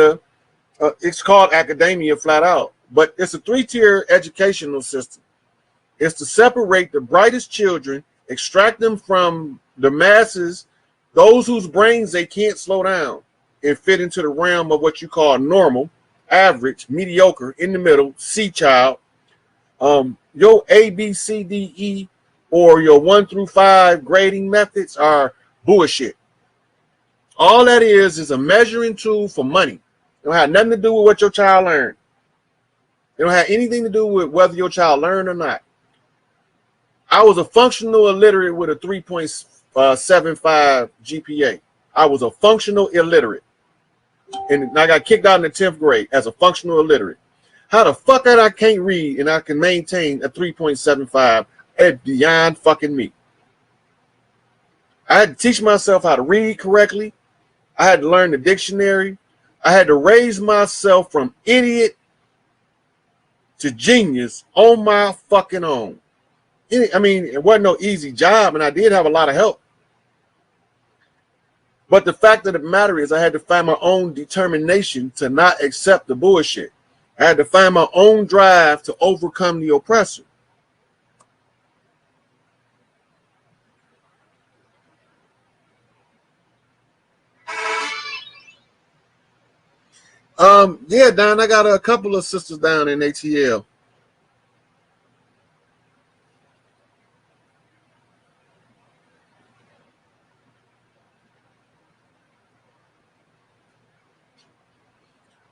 it's called academia flat out, but it's a 3-tier educational system. It's to separate the brightest children, extract them from the masses, those whose brains they can't slow down, and fit into the realm of what you call normal, average, mediocre, in the middle, C child. Your A, B, C, D, E, or your 1 through 5 grading methods are bullshit. All that is a measuring tool for money. It don't have nothing to do with what your child learned. It don't have anything to do with whether your child learned or not. I was a functional illiterate with a 3.75 GPA. I was a functional illiterate. And I got kicked out in the 10th grade as a functional illiterate. How the fuck that I can't read and I can maintain a 3.75 is beyond fucking me. I had to teach myself how to read correctly. I had to learn the dictionary. I had to raise myself from idiot to genius on my fucking own. I mean, it wasn't no easy job, and I did have a lot of help. But the fact of the matter is I had to find my own determination to not accept the bullshit. I had to find my own drive to overcome the oppressor. Yeah, Don, I got a couple of sisters down in ATL.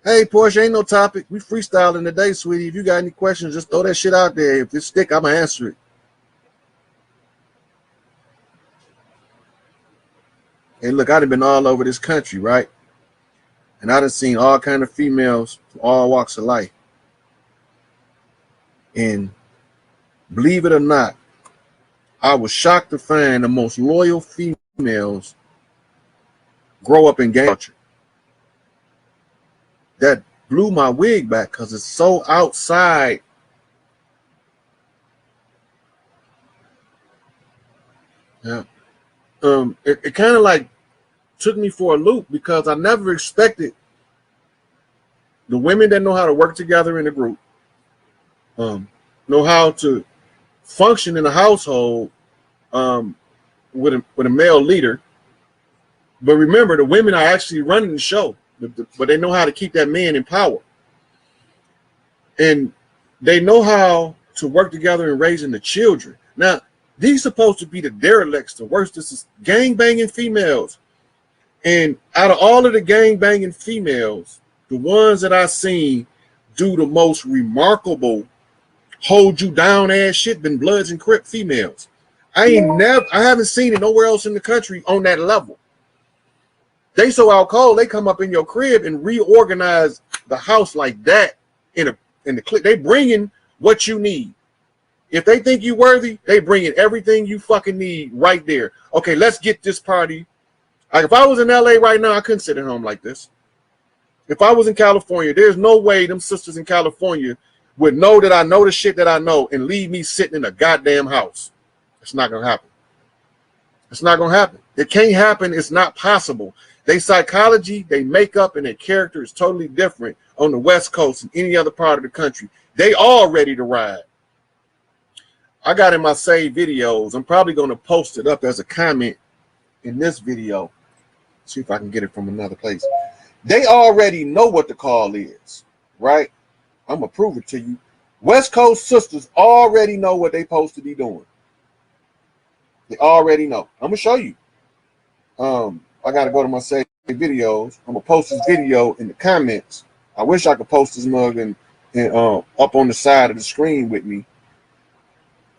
Hey, Portia, ain't no topic. We freestyling today, sweetie. If you got any questions, just throw that shit out there. If it's stick, I'm going to answer it. Hey, look, I done been all over this country, right? And I done seen all kind of females from all walks of life. And believe it or not, I was shocked to find the most loyal females grow up in gang culture. That blew my wig back because it's so outside. Yeah. It kind of like took me for a loop because I never expected the women that know how to work together in a group, know how to function in a household with a male leader. But remember, the women are actually running the show, but they know how to keep that man in power. And they know how to work together in raising the children. Now, these supposed to be the derelicts, the worst. This is gang banging females. And out of all of the gang banging females, the ones that I seen do the most remarkable hold you down ass shit been Bloods and Crip females. I haven't seen it nowhere else in the country on that level. They so out cold, they come up in your crib and reorganize the house like that in the clip. They bringing what you need. If they think you worthy, they bringing everything you fucking need right there. Okay, let's get this party. Like if I was in LA right now, I couldn't sit at home like this. If I was in California, there's no way them sisters in California would know that I know the shit that I know and leave me sitting in a goddamn house. It's not gonna happen. It's not gonna happen. It can't happen. It's not possible. They psychology, they makeup, and their character is totally different on the West Coast and any other part of the country. They all ready to ride. I got in my saved videos. I'm probably going to post it up as a comment in this video. See if I can get it from another place. They already know what the call is, right? I'm gonna prove it to you. West Coast sisters already know what they supposed to be doing. They already know. I'm gonna show you. I gotta go to my save videos. I'm gonna post this video in the comments. I wish I could post this mug and up on the side of the screen with me,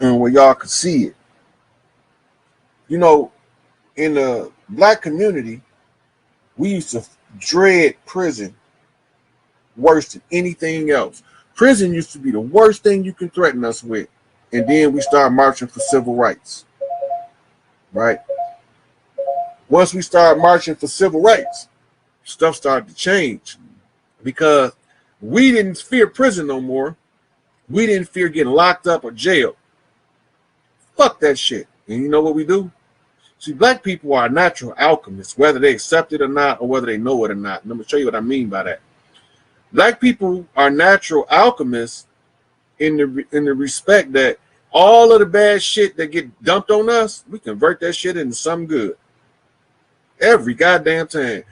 and where y'all could see it. You know, in the black community, we used to dread prison worse than anything else. Prison used to be the worst thing you can threaten us with. And then we start marching for civil rights, right? Once we start marching for civil rights, stuff started to change because we didn't fear prison no more. We didn't fear getting locked up or jailed. Fuck that shit. And you know what we do? See, black people are natural alchemists, whether they accept it or not, or whether they know it or not. And I'm going to show you what I mean by that. Black people are natural alchemists in the respect that all of the bad shit that get dumped on us, we convert that shit into something good. Every goddamn time.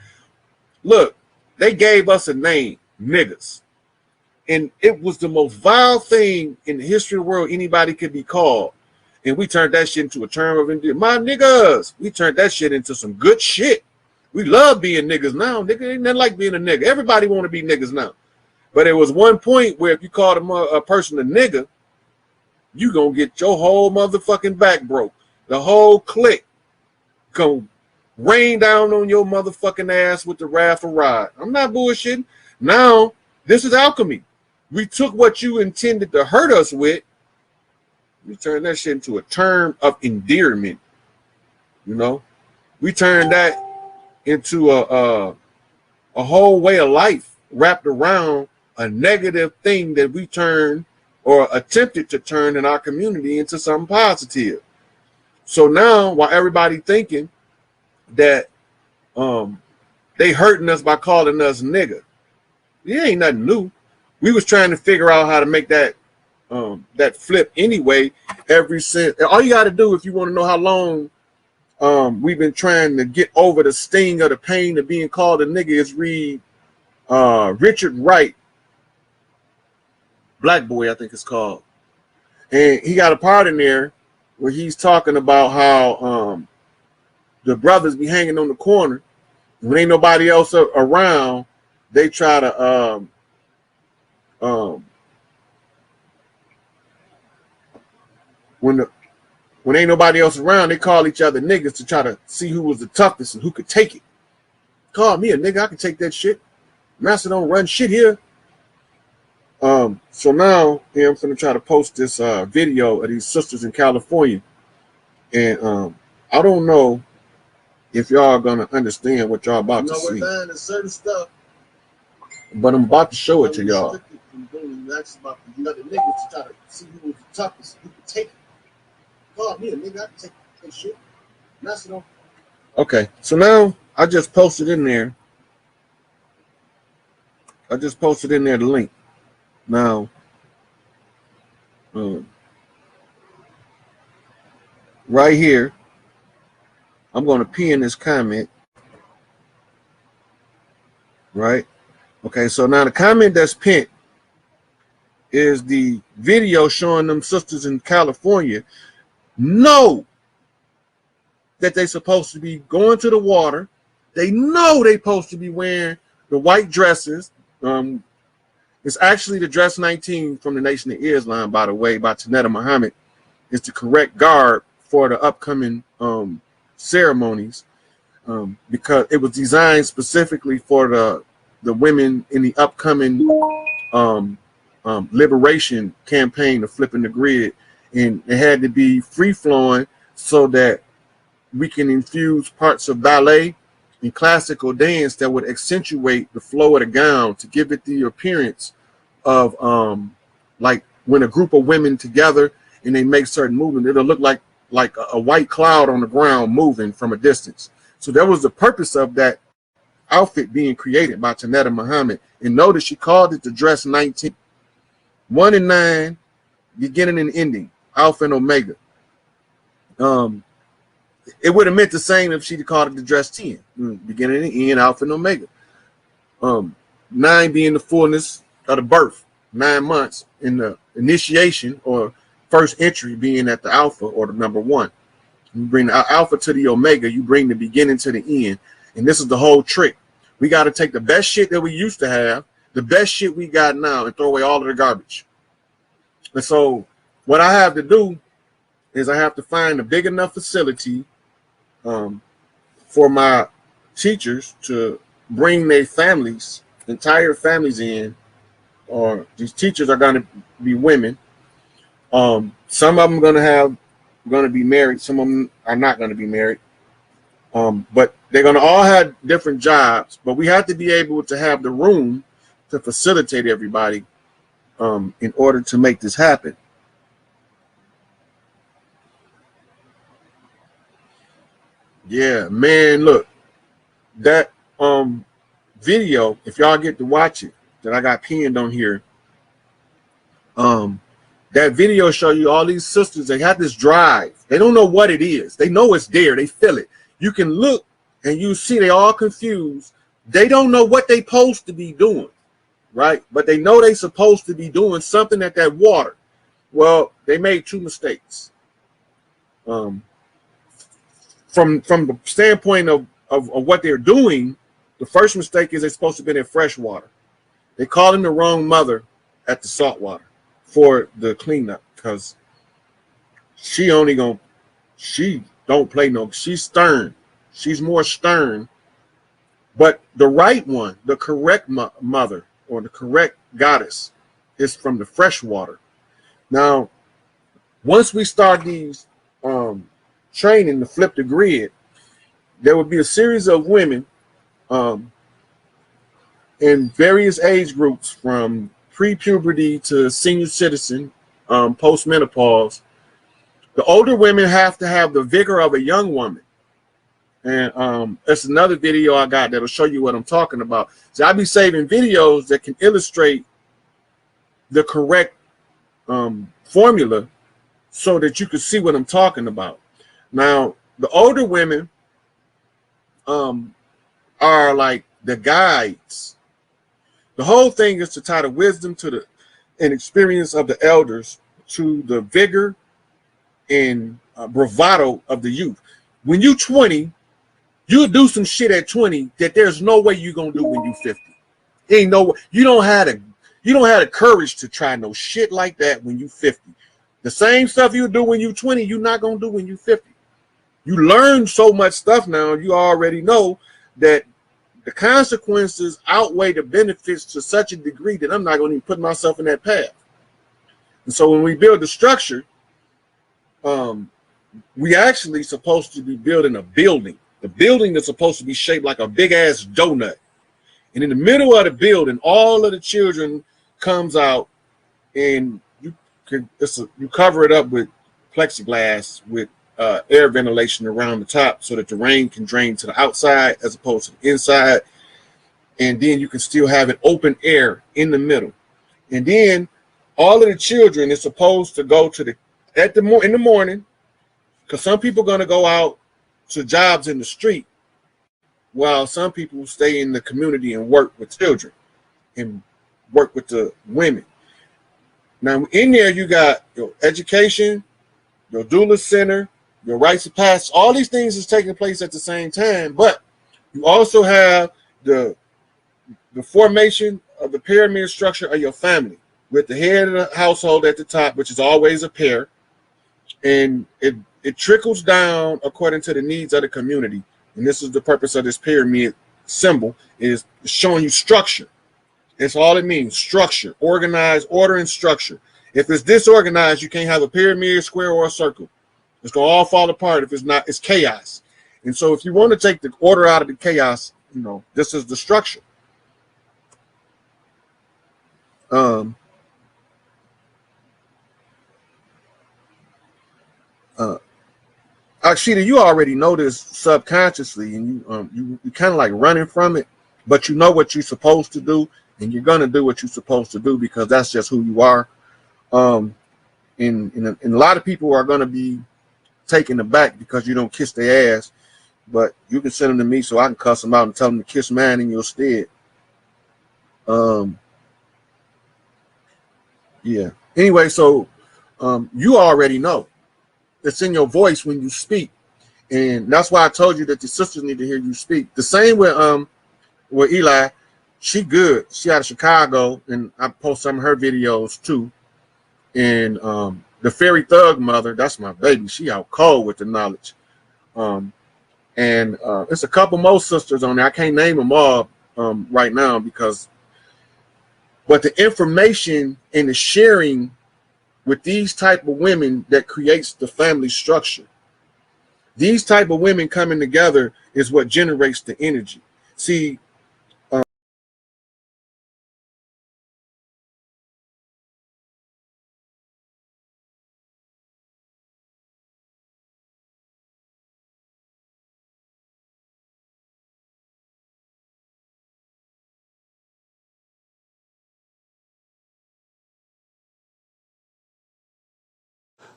Look, they gave us a name, niggas. And it was the most vile thing in the history of the world anybody could be called. And we turned that shit into a term of endearment. My niggas. We turned that shit into some good shit. We love being niggas now. Nigga ain't nothing like being a nigga. Everybody want to be niggas now. But there was one point where if you called a person a nigga, you gonna get your whole motherfucking back broke. The whole clique gonna rain down on your motherfucking ass with the wrath of rod. I'm not bullshitting. Now, this is alchemy. We took what you intended to hurt us with, we turned that shit into a term of endearment. You know, we turned that into a whole way of life wrapped around a negative thing that we turned or attempted to turn in our community into something positive. So now, while everybody thinking that they hurting us by calling us nigga, it ain't nothing new. We was trying to figure out how to make that flip anyway. All you got to do if you want to know how long we've been trying to get over the sting of the pain of being called a nigga is read Richard Wright, Black Boy, I think it's called, and he got a part in there where he's talking about how the brothers be hanging on the corner when ain't nobody else around. They try to when ain't nobody else around, they call each other niggas to try to see who was the toughest and who could take it. Call me a nigga, I can take that shit. Master don't run shit here. So now I'm gonna try to post this video of these sisters in California, and I don't know if y'all gonna understand what y'all about to see. We're certain stuff, but I'm about to show it to y'all. About the other niggas to try to see who was the toughest, who could take it. Call me a nigga, I can take that shit. Master don't. Okay, so now I just posted in there. I just posted in there the link. Now, right here, I'm going to pin this comment. Right? Okay, so now the comment that's pinned is the video showing them sisters in California know that they supposed to be going to the water. They know they supposed to be wearing the white dresses. It's actually the dress 19 from the Nation of Islam, by the way, by Tanetta Muhammad. It's the correct garb for the upcoming ceremonies, because it was designed specifically for the women in the upcoming liberation campaign of flipping the grid, and it had to be free flowing so that we can infuse parts of ballet and classical dance that would accentuate the flow of the gown to give it the appearance of like when a group of women together and they make certain movement, it'll look like a white cloud on the ground moving from a distance. So that was the purpose of that outfit being created by Tanetta Muhammad. And notice she called it the dress 19. 1 and 9, beginning and ending, Alpha and Omega. It would have meant the same if she'd called it the dress 10, beginning and end, Alpha and Omega. 9 being the fullness of the birth, 9 months in the initiation or first entry being at the alpha or the number 1. You bring the alpha to the omega, you bring the beginning to the end. And this is the whole trick. We got to take the best shit that we used to have, the best shit we got now, and throw away all of the garbage. And so what I have to do is I have to find a big enough facility for my teachers to bring their families, entire families in, or these teachers are going to be women. Some of them are going to be married. Some of them are not going to be married. But they're going to all have different jobs, but we have to be able to have the room to facilitate everybody in order to make this happen. Yeah, man, look, that video, if y'all get to watch it, that I got pinned on here, that video show you all these sisters, they have this drive. They don't know what it is. They know it's there. They feel it. You can look and you see they all confused. They don't know what they supposed to be doing, right? But they know they supposed to be doing something at that water. Well, they made 2 mistakes. From the standpoint of what they're doing, the first mistake is they're supposed to be in fresh water. They called in the wrong mother at the salt water for the cleanup, because she don't play no, she's stern. She's more stern. But the right one, the correct mother or the correct goddess, is from the fresh water. Now, once we start these training to flip the grid, there will be a series of women in various age groups, from pre-puberty to senior citizen, post-menopause. The older women have to have the vigor of a young woman. And that's another video I got that'll show you what I'm talking about. So I'll be saving videos that can illustrate the correct formula so that you can see what I'm talking about. Now, the older women are like the guides. The whole thing is to tie the wisdom to and experience of the elders to the vigor and bravado of the youth. When you're 20, you'll do some shit at 20 that there's no way you're gonna do when you're 50. Ain't no, you don't have the courage to try no shit like that when you're 50. The same stuff you do when you're 20, you're not gonna do when you're 50. You learn so much stuff now, you already know that the consequences outweigh the benefits to such a degree that I'm not going to even put myself in that path. And so when we build the structure, we actually supposed to be building a building. The building is supposed to be shaped like a big ass donut. And in the middle of the building, all of the children comes out, and you cover it up with plexiglass with air ventilation around the top so that the rain can drain to the outside as opposed to the inside. And then you can still have an open air in the middle. And then all of the children is supposed to go to in the morning, because some people are going to go out to jobs in the street while some people stay in the community and work with children and work with the women. Now in there you got your education, your doula center, your rites of passage. All these things is taking place at the same time, but you also have the formation of the pyramid structure of your family, with the head of the household at the top, which is always a pair, and it trickles down according to the needs of the community. And this is the purpose of this pyramid symbol, is showing you structure. It's all it means: structure, organized, order, and structure. If it's disorganized, you can't have a pyramid, square, or a circle. It's going to all fall apart. If it's not, it's chaos. And so if you want to take the order out of the chaos, this is the structure. Akshita, you already know this subconsciously, and you kind of like running from it, but you know what you're supposed to do, and you're going to do what you're supposed to do because that's just who you are. And a lot of people are going to be taken aback because you don't kiss their ass, but you can send them to me so I can cuss them out and tell them to kiss mine in your stead. Yeah. Anyway, so you already know. It's in your voice when you speak. And that's why I told you that the sisters need to hear you speak. The same with Eli. She good. She out of Chicago, and I post some of her videos too. And the Fairy Thug Mother, that's my baby. She out cold with the knowledge. And it's a couple more sisters on there. I can't name them all right now but the information and the sharing with these type of women that creates the family structure. These type of women coming together is what generates the energy. See,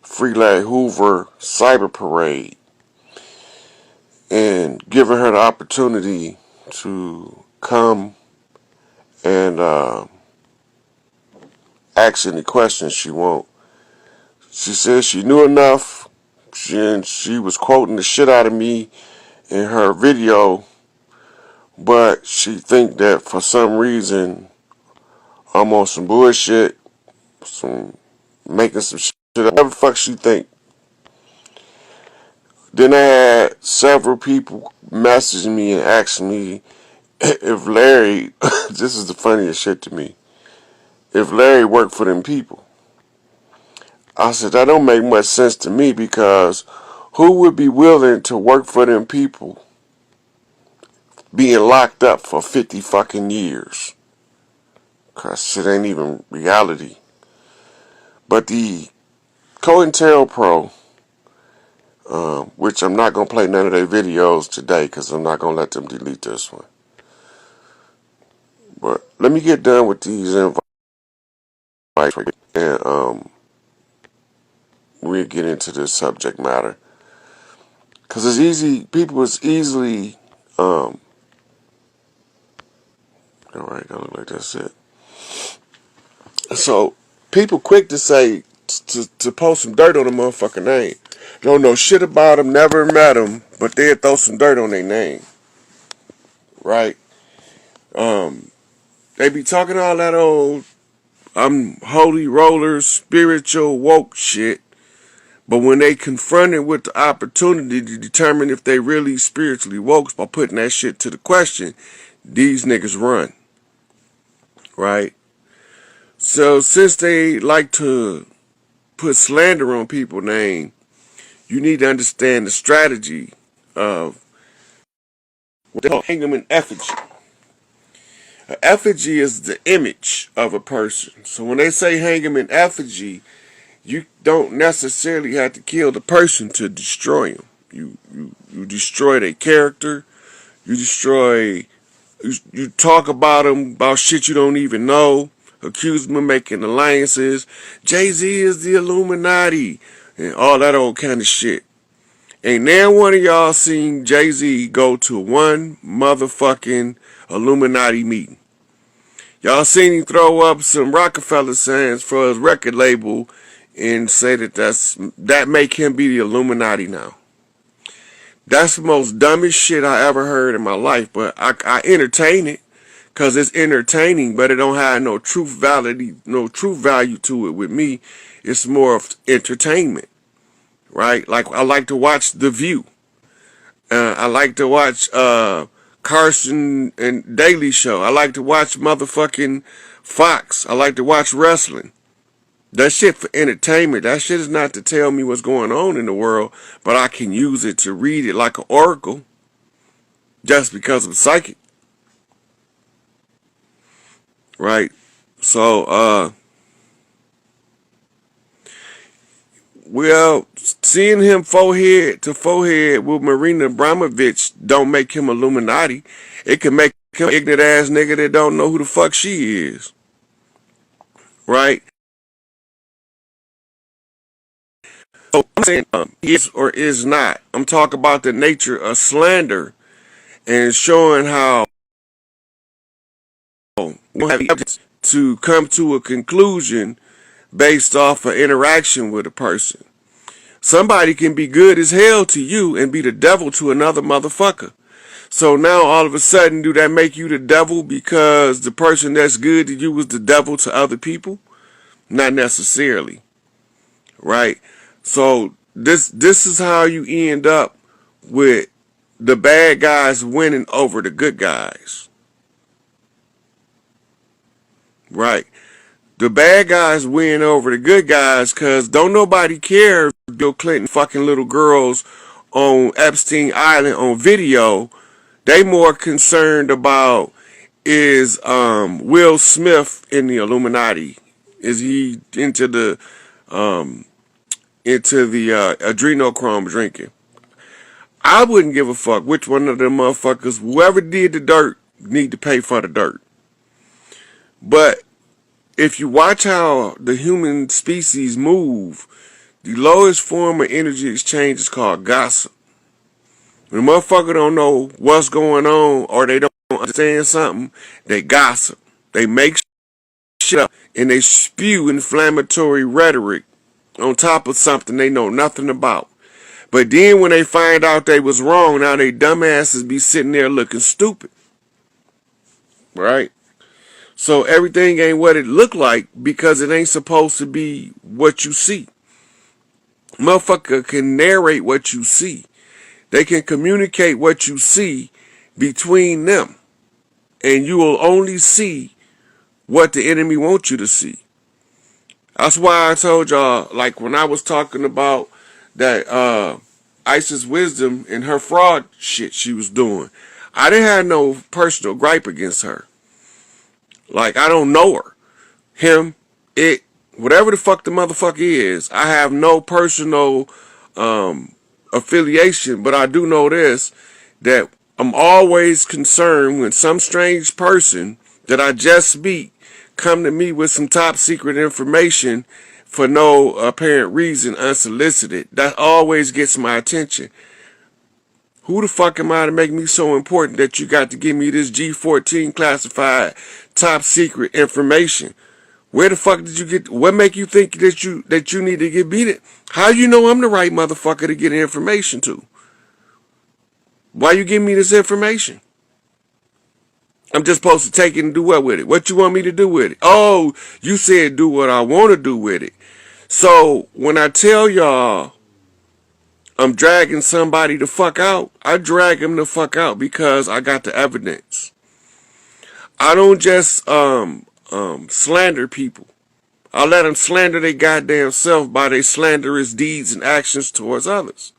Freelad Hoover cyber parade and giving her the opportunity to come and ask any questions she want. She said she knew enough. She was quoting the shit out of me in her video, but she think that for some reason I'm on some bullshit, some making some shit. Whatever the fuck she think. Then I had several people message me and ask me if Larry, this is the funniest shit to me, if Larry worked for them people. I said, that don't make much sense to me because who would be willing to work for them people being locked up for 50 fucking years? Cause shit ain't even reality. But the COINTELPRO, which I'm not going to play none of their videos today because I'm not going to let them delete this one. But let me get done with these invites and we'll get into this subject matter. Because it's easy, people is easily, alright, don't look like that's it. So, people quick to say, to post some dirt on a motherfucking name. Don't know shit about them, never met them, but they'll throw some dirt on their name. Right? They be talking all that old, I'm holy rollers, spiritual woke shit. But when they confronted with the opportunity to determine if they really spiritually woke by putting that shit to the question, these niggas run. Right? So since they like to put slander on people's name, you need to understand the strategy of what they call hang them in effigy. An effigy is the image of a person. So when they say hang them in effigy, you don't necessarily have to kill the person to destroy him. You destroy their character. You destroy. You talk about them about shit you don't even know. Accuse them of making alliances. Jay-Z is the Illuminati and all that old kind of shit. Ain't now one of y'all seen Jay-Z go to one motherfucking Illuminati meeting. Y'all seen him throw up some Rockefeller signs for his record label and say that make him be the Illuminati now. That's the most dumbest shit I ever heard in my life, but I entertain it because it's entertaining, but it don't have no truth value to it with me. It's more of entertainment, right? Like I like to watch The View. I like to watch Carson and Daily Show. I like to watch motherfucking Fox. I like to watch wrestling. That shit for entertainment. That shit is not to tell me what's going on in the world, but I can use it to read it like an oracle just because I'm psychic. Right? So, well, seeing him forehead to forehead with Marina Abramovich don't make him Illuminati. It can make him an ignorant ass nigga that don't know who the fuck she is. Right? So I'm saying is or is not. I'm talking about the nature of slander and showing how we have evidence to come to a conclusion based off of interaction with a person. Somebody can be good as hell to you and be the devil to another motherfucker. So now all of a sudden, do that make you the devil because the person that's good to you was the devil to other people? Not necessarily, right? So this is how you end up with the bad guys winning over the good guys, right? The bad guys win over the good guys because don't nobody care if Bill Clinton fucking little girls on Epstein Island on video. They more concerned about is Will Smith in the Illuminati? Is he into the adrenochrome drinking? I wouldn't give a fuck which one of them motherfuckers. Whoever did the dirt need to pay for the dirt. But if you watch how the human species move, the lowest form of energy exchange is called gossip. When a motherfucker don't know what's going on or they don't understand something, they gossip. They make shit up and they spew inflammatory rhetoric on top of something they know nothing about. But then when they find out they was wrong, now they dumbasses be sitting there looking stupid. Right? So everything ain't what it look like because it ain't supposed to be what you see. Motherfucker can narrate what you see. They can communicate what you see between them. And you will only see what the enemy wants you to see. That's why I told y'all, like when I was talking about that Isis Wisdom and her fraud shit she was doing, I didn't have no personal gripe against her. Like, I don't know her. Him, it, whatever the fuck the motherfucker is, I have no personal affiliation, but I do know this, that I'm always concerned when some strange person that I just meet come to me with some top secret information for no apparent reason, unsolicited. That always gets my attention. Who the fuck am I to make me so important that you got to give me this G14 classified top secret information? Where the fuck did you get? What make you think that you need to get beat it? How you know I'm the right motherfucker to get information to? Why you giving me this information? I'm just supposed to take it and do what with it? What you want me to do with it? Oh, you said do what I want to do with it. So when I tell y'all I'm dragging somebody the fuck out, I drag them the fuck out because I got the evidence. I don't just slander people. I let them slander their goddamn self by their slanderous deeds and actions towards others.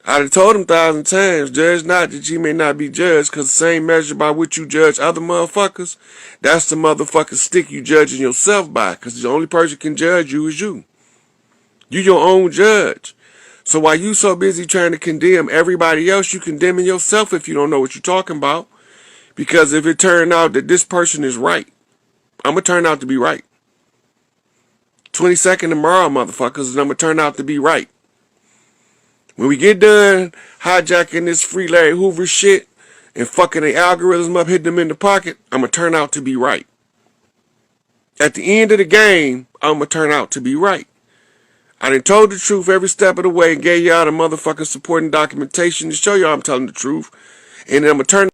I done told them 1,000 times, judge not that ye may not be judged, because the same measure by which you judge other motherfuckers, that's the motherfucking stick you judging yourself by, because the only person can judge you is you. You your own judge. So while you so busy trying to condemn everybody else, you condemning yourself if you don't know what you're talking about. Because if it turned out that this person is right, I'm going to turn out to be right. 22nd tomorrow, motherfuckers, and I'm going to turn out to be right. When we get done hijacking this free Larry Hoover shit and fucking the algorithm up, hitting them in the pocket, I'm going to turn out to be right. At the end of the game, I'm going to turn out to be right. I done told the truth every step of the way and gave y'all the motherfucking supporting documentation to show y'all I'm telling the truth. And then I'm going to turn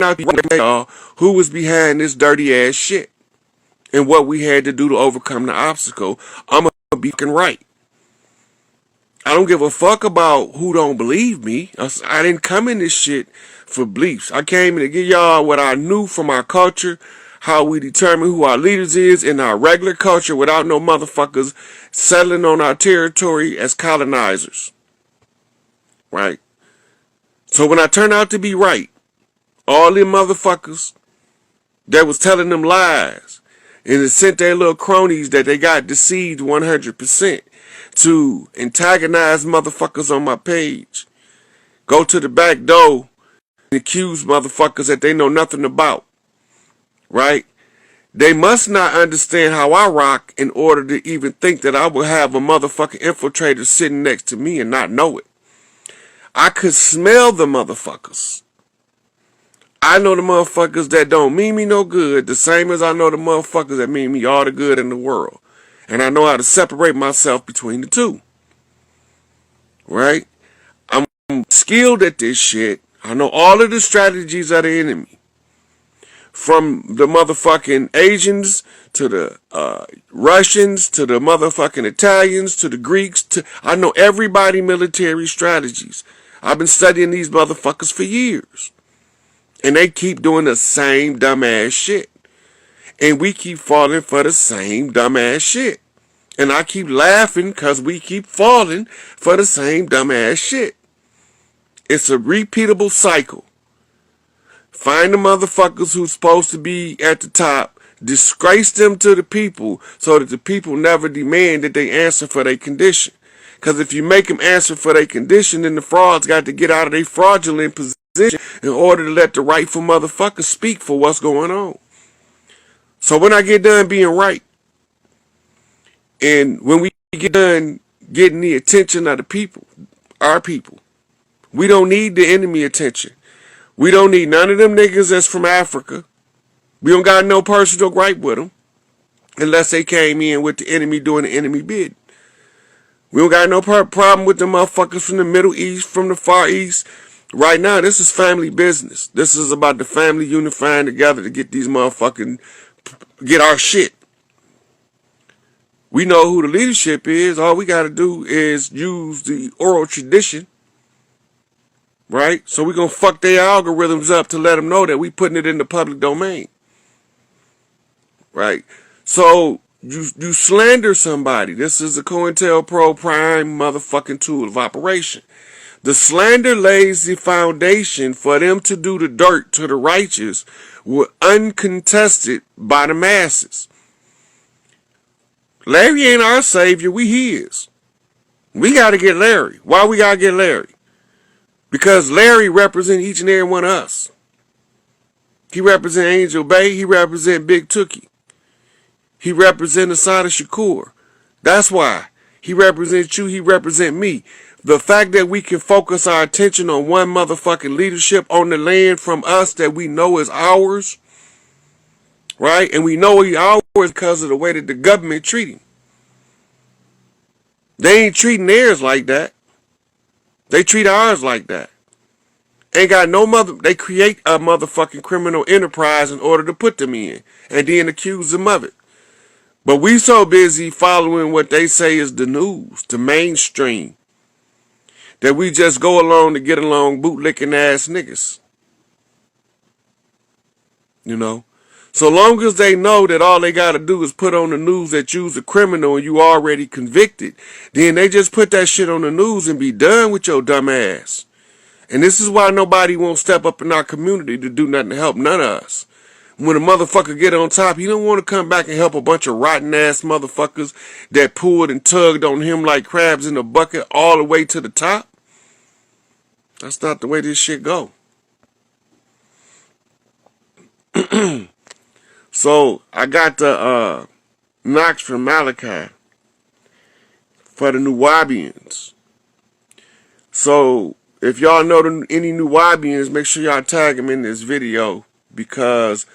out to be y'all who was behind this dirty ass shit and what we had to do to overcome the obstacle. I'm going to be fucking right. I don't give a fuck about who don't believe me. I didn't come in this shit for beliefs. I came in to give y'all what I knew from our culture, how we determine who our leaders is in our regular culture without no motherfuckers settling on our territory as colonizers. Right? So when I turn out to be right, all them motherfuckers that was telling them lies and it sent their little cronies that they got deceived 100%. To antagonize motherfuckers on my page. Go to the back door and accuse motherfuckers that they know nothing about. Right? They must not understand how I rock in order to even think that I will have a motherfucking infiltrator sitting next to me and not know it. I could smell the motherfuckers. I know the motherfuckers that don't mean me no good, the same as I know the motherfuckers that mean me all the good in the world. And I know how to separate myself between the two. Right? I'm skilled at this shit. I know all of the strategies of the enemy. From the motherfucking Asians to the Russians to the motherfucking Italians to the Greeks. I know everybody military strategies. I've been studying these motherfuckers for years. And they keep doing the same dumbass shit. And we keep falling for the same dumbass shit. And I keep laughing because we keep falling for the same dumbass shit. It's a repeatable cycle. Find the motherfuckers who's supposed to be at the top, disgrace them to the people so that the people never demand that they answer for their condition. Because if you make them answer for their condition, then the frauds got to get out of their fraudulent position in order to let the rightful motherfuckers speak for what's going on. So when I get done being right, and when we get done getting the attention of the people, our people, we don't need the enemy attention. We don't need none of them niggas that's from Africa. We don't got no personal gripe with them unless they came in with the enemy doing the enemy bid. We don't got no problem with the motherfuckers from the Middle East, from the Far East. Right now, this is family business. This is about the family unifying together to get these motherfucking, get our shit. We know who the leadership is. All we got to do is use the oral tradition. Right? So we're going to fuck their algorithms up to let them know that we putting it in the public domain. Right? So you slander somebody. This is a COINTELPRO prime motherfucking tool of operation. The slander lays the foundation for them to do the dirt to the righteous with uncontested by the masses. Larry ain't our savior. We his. We got to get Larry. Why we got to get Larry? Because Larry represents each and every one of us. He represents Angel Bay. He represents Big Tookie. He represents Asada Shakur. That's why. He represents you. He represents me. The fact that we can focus our attention on one motherfucking leadership on the land from us that we know is ours. Right? And we know it's ours because of the way that the government treat him. They ain't treating theirs like that. They treat ours like that. Ain't got no they create a motherfucking criminal enterprise in order to put them in and then accuse them of it. But we so busy following what they say is the news, the mainstream, that we just go along to get along bootlicking ass niggas. You know? So long as they know that all they got to do is put on the news that you's a criminal and you already convicted, then they just put that shit on the news and be done with your dumb ass. And this is why nobody won't step up in our community to do nothing to help none of us. When a motherfucker get on top, he don't want to come back and help a bunch of rotten ass motherfuckers that pulled and tugged on him like crabs in a bucket all the way to the top. That's not the way this shit go. So I got the knocks from Malachi for the Nuwabians. So if y'all know any Nuwabians, make sure y'all tag them in this video, because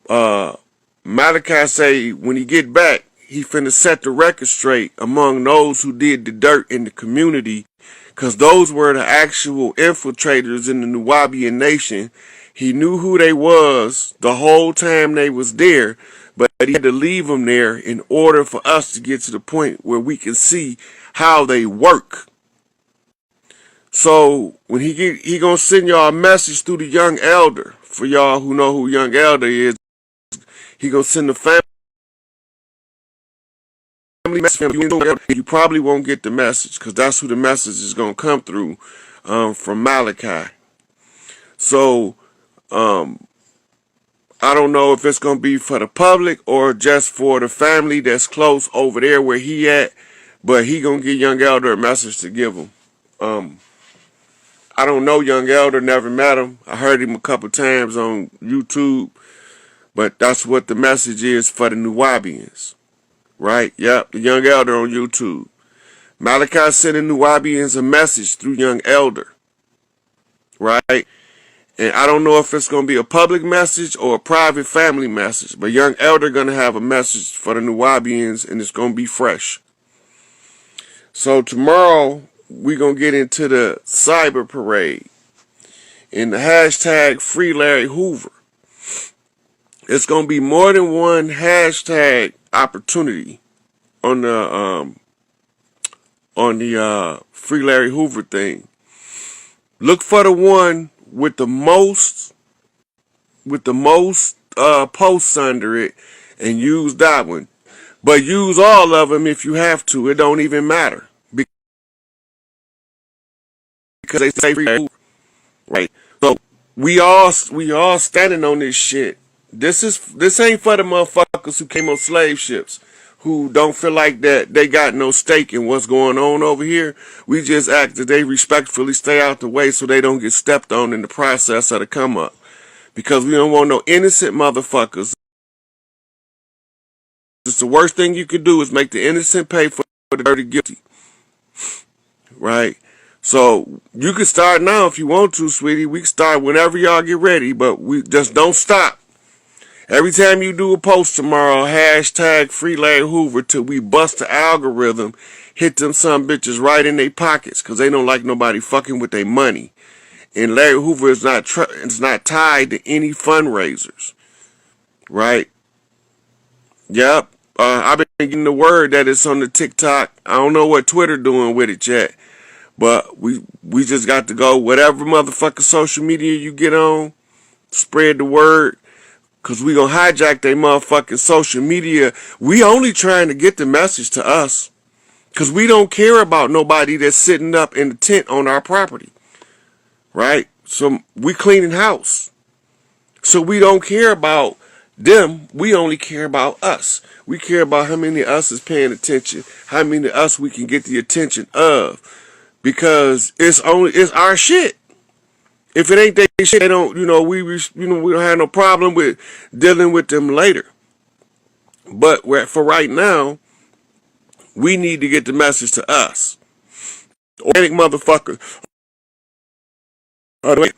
Malachi say when he get back, he finna set the record straight among those who did the dirt in the community, because those were the actual infiltrators in the Nuwabian nation. He knew who they was the whole time they was there, but he had to leave them there in order for us to get to the point where we can see how they work. So when he gonna send y'all a message through the young elder. For y'all who know who young elder is, he gonna send the family message. You probably won't get the message, because that's who the message is gonna come through from Malachi. So I don't know if it's going to be for the public or just for the family that's close over there where he at, but he going to get Young Elder a message to give him. I don't know Young Elder, never met him. I heard him a couple times on YouTube, but that's what the message is for the Nuwabians, right? Yep, the Young Elder on YouTube. Malachi sending Nuwabians a message through Young Elder, right? And I don't know if it's going to be a public message or a private family message. But Young Elder going to have a message for the Nuwabians, and it's going to be fresh. So tomorrow, we're going to get into the cyber parade. In the hashtag Free Larry Hoover. It's going to be more than one hashtag opportunity on the Free Larry Hoover thing. Look for the one with the most posts under it and use that one. But use all of them if you have to. It don't even matter. Because they say Free Larry Hoover. Right. So we all standing on this shit. This ain't for the motherfuckers who came on slave ships, who don't feel like that they got no stake in what's going on over here. We just ask that they respectfully stay out the way so they don't get stepped on in the process of the come up. Because we don't want no innocent motherfuckers. It's the worst thing you could do is make the innocent pay for the dirty guilty. Right? So you can start now if you want to, sweetie. We can start whenever y'all get ready, but we just don't stop. Every time you do a post tomorrow, hashtag Free Larry Hoover till we bust the algorithm, hit them some bitches right in their pockets because they don't like nobody fucking with their money. And Larry Hoover is not tied to any fundraisers, right? Yep. I've been getting the word that it's on the TikTok. I don't know what Twitter doing with it yet, but we just got to go whatever motherfucking social media you get on, spread the word. Because we going to hijack their motherfucking social media. We only trying to get the message to us. Because we don't care about nobody that's sitting up in the tent on our property. Right? So we cleaning house. So we don't care about them. We only care about us. We care about how many of us is paying attention. How many of us we can get the attention of. Because it's our shit. If it ain't their shit, they don't, we don't have no problem with dealing with them later. But for right now, we need to get the message to us. Organic motherfucker. Alright.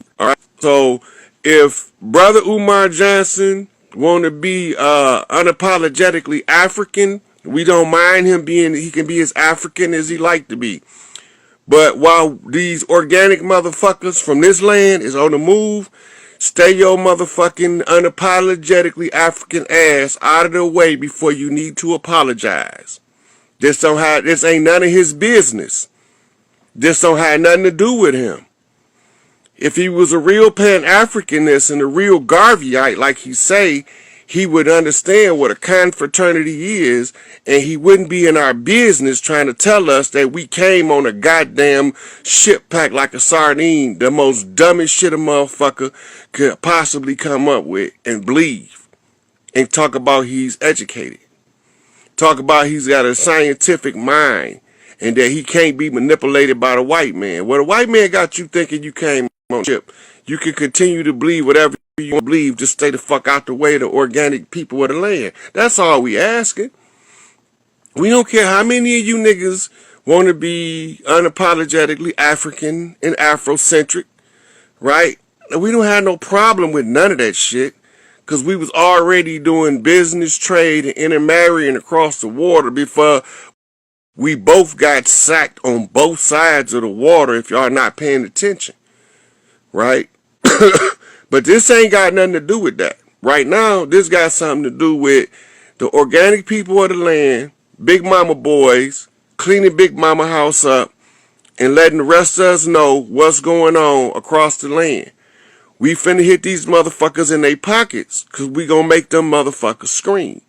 So if Brother Umar Johnson want to be unapologetically African, we don't mind him he can be as African as he like to be. But while these organic motherfuckers from this land is on the move, stay your motherfucking unapologetically African ass out of the way before you need to apologize. This ain't none of his business. This don't have nothing to do with him. If he was a real Pan-Africanist and a real Garveyite, like he say, he would understand what a confraternity is, and he wouldn't be in our business trying to tell us that we came on a goddamn ship packed like a sardine, the most dumbest shit a motherfucker could possibly come up with and believe, and talk about he's educated. Talk about he's got a scientific mind, and that he can't be manipulated by the white man. Well, the white man got you thinking you came on a ship. You can continue to believe whatever you want to believe, just stay the fuck out the way of the organic people of the land. That's all we asking. We don't care how many of you niggas want to be unapologetically African and Afrocentric, right? We don't have no problem with none of that shit, because we was already doing business, trade, and intermarrying across the water before we both got sacked on both sides of the water, if y'all not paying attention, right? But this ain't got nothing to do with that. Right now, this got something to do with the organic people of the land, Big Mama boys, cleaning Big Mama house up, and letting the rest of us know what's going on across the land. We finna hit these motherfuckers in their pockets, because we gonna make them motherfuckers scream.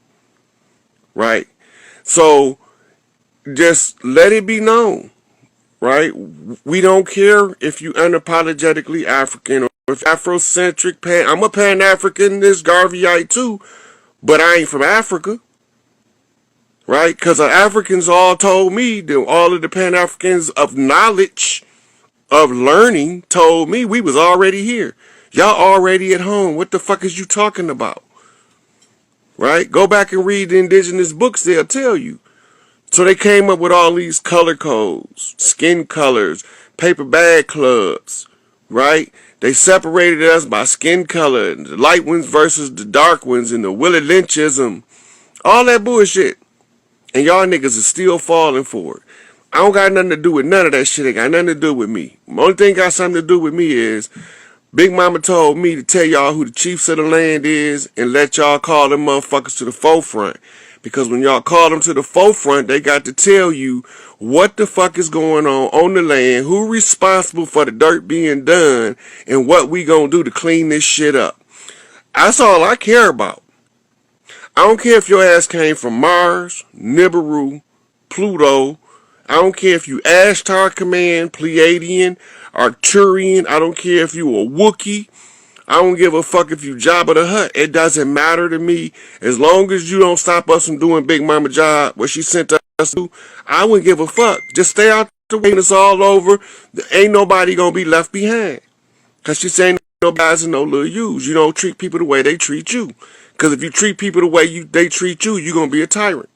Right? So, just let it be known. Right? We don't care if you unapologetically African or if Afrocentric, I'm a Pan-Africanist, Garveyite too, but I ain't from Africa. Right? Because the Africans all told me, all of the Pan-Africans of knowledge, of learning, told me we was already here. Y'all already at home. What the fuck is you talking about? Right? Go back and read the indigenous books, they'll tell you. So they came up with all these color codes, skin colors, paper bag clubs, right? They separated us by skin color, the light ones versus the dark ones, and the Willie Lynchism, all that bullshit. And y'all niggas is still falling for it. I don't got nothing to do with none of that shit. It got nothing to do with me. The only thing got something to do with me is Big Mama told me to tell y'all who the chiefs of the land is and let y'all call them motherfuckers to the forefront. Because when y'all call them to the forefront, they got to tell you what the fuck is going on the land, who responsible for the dirt being done, and what we gonna do to clean this shit up. That's all I care about. I don't care if your ass came from Mars, Nibiru, Pluto. I don't care if you Ashtar Command, Pleiadian, Arcturian. I don't care if you a Wookiee. I don't give a fuck if you Jabba the Hutt. It doesn't matter to me. As long as you don't stop us from doing Big Mama job, what she sent us to do, I wouldn't give a fuck. Just stay out the way. It's all over. Ain't nobody gonna be left behind. Cause she saying no guys and no little U's. You don't treat people the way they treat you. Cause if you treat people the way they treat you, you're gonna be a tyrant.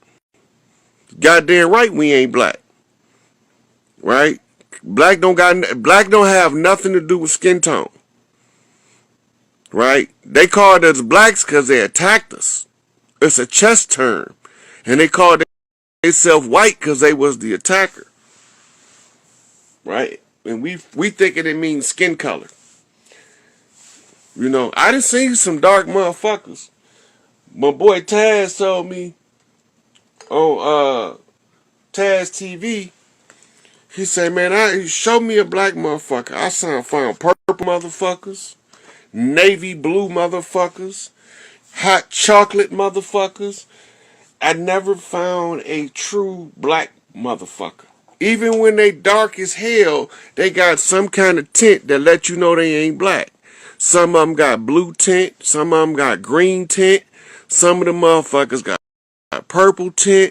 Goddamn right we ain't black. Right? Black don't have nothing to do with skin tone. Right? They called us blacks because they attacked us. It's a chess term. And they called themselves white because they was the attacker. Right? And we thinking it means skin color. You know, I done seen some dark motherfuckers. My boy Taz told me on Taz TV, he said, man, show me a black motherfucker. I found purple motherfuckers, navy blue motherfuckers, hot chocolate motherfuckers. I never found a true black motherfucker. Even when they dark as hell, they got some kind of tint that let you know they ain't black. Some of them got blue tint, some of them got green tint, some of the motherfuckers got purple tint,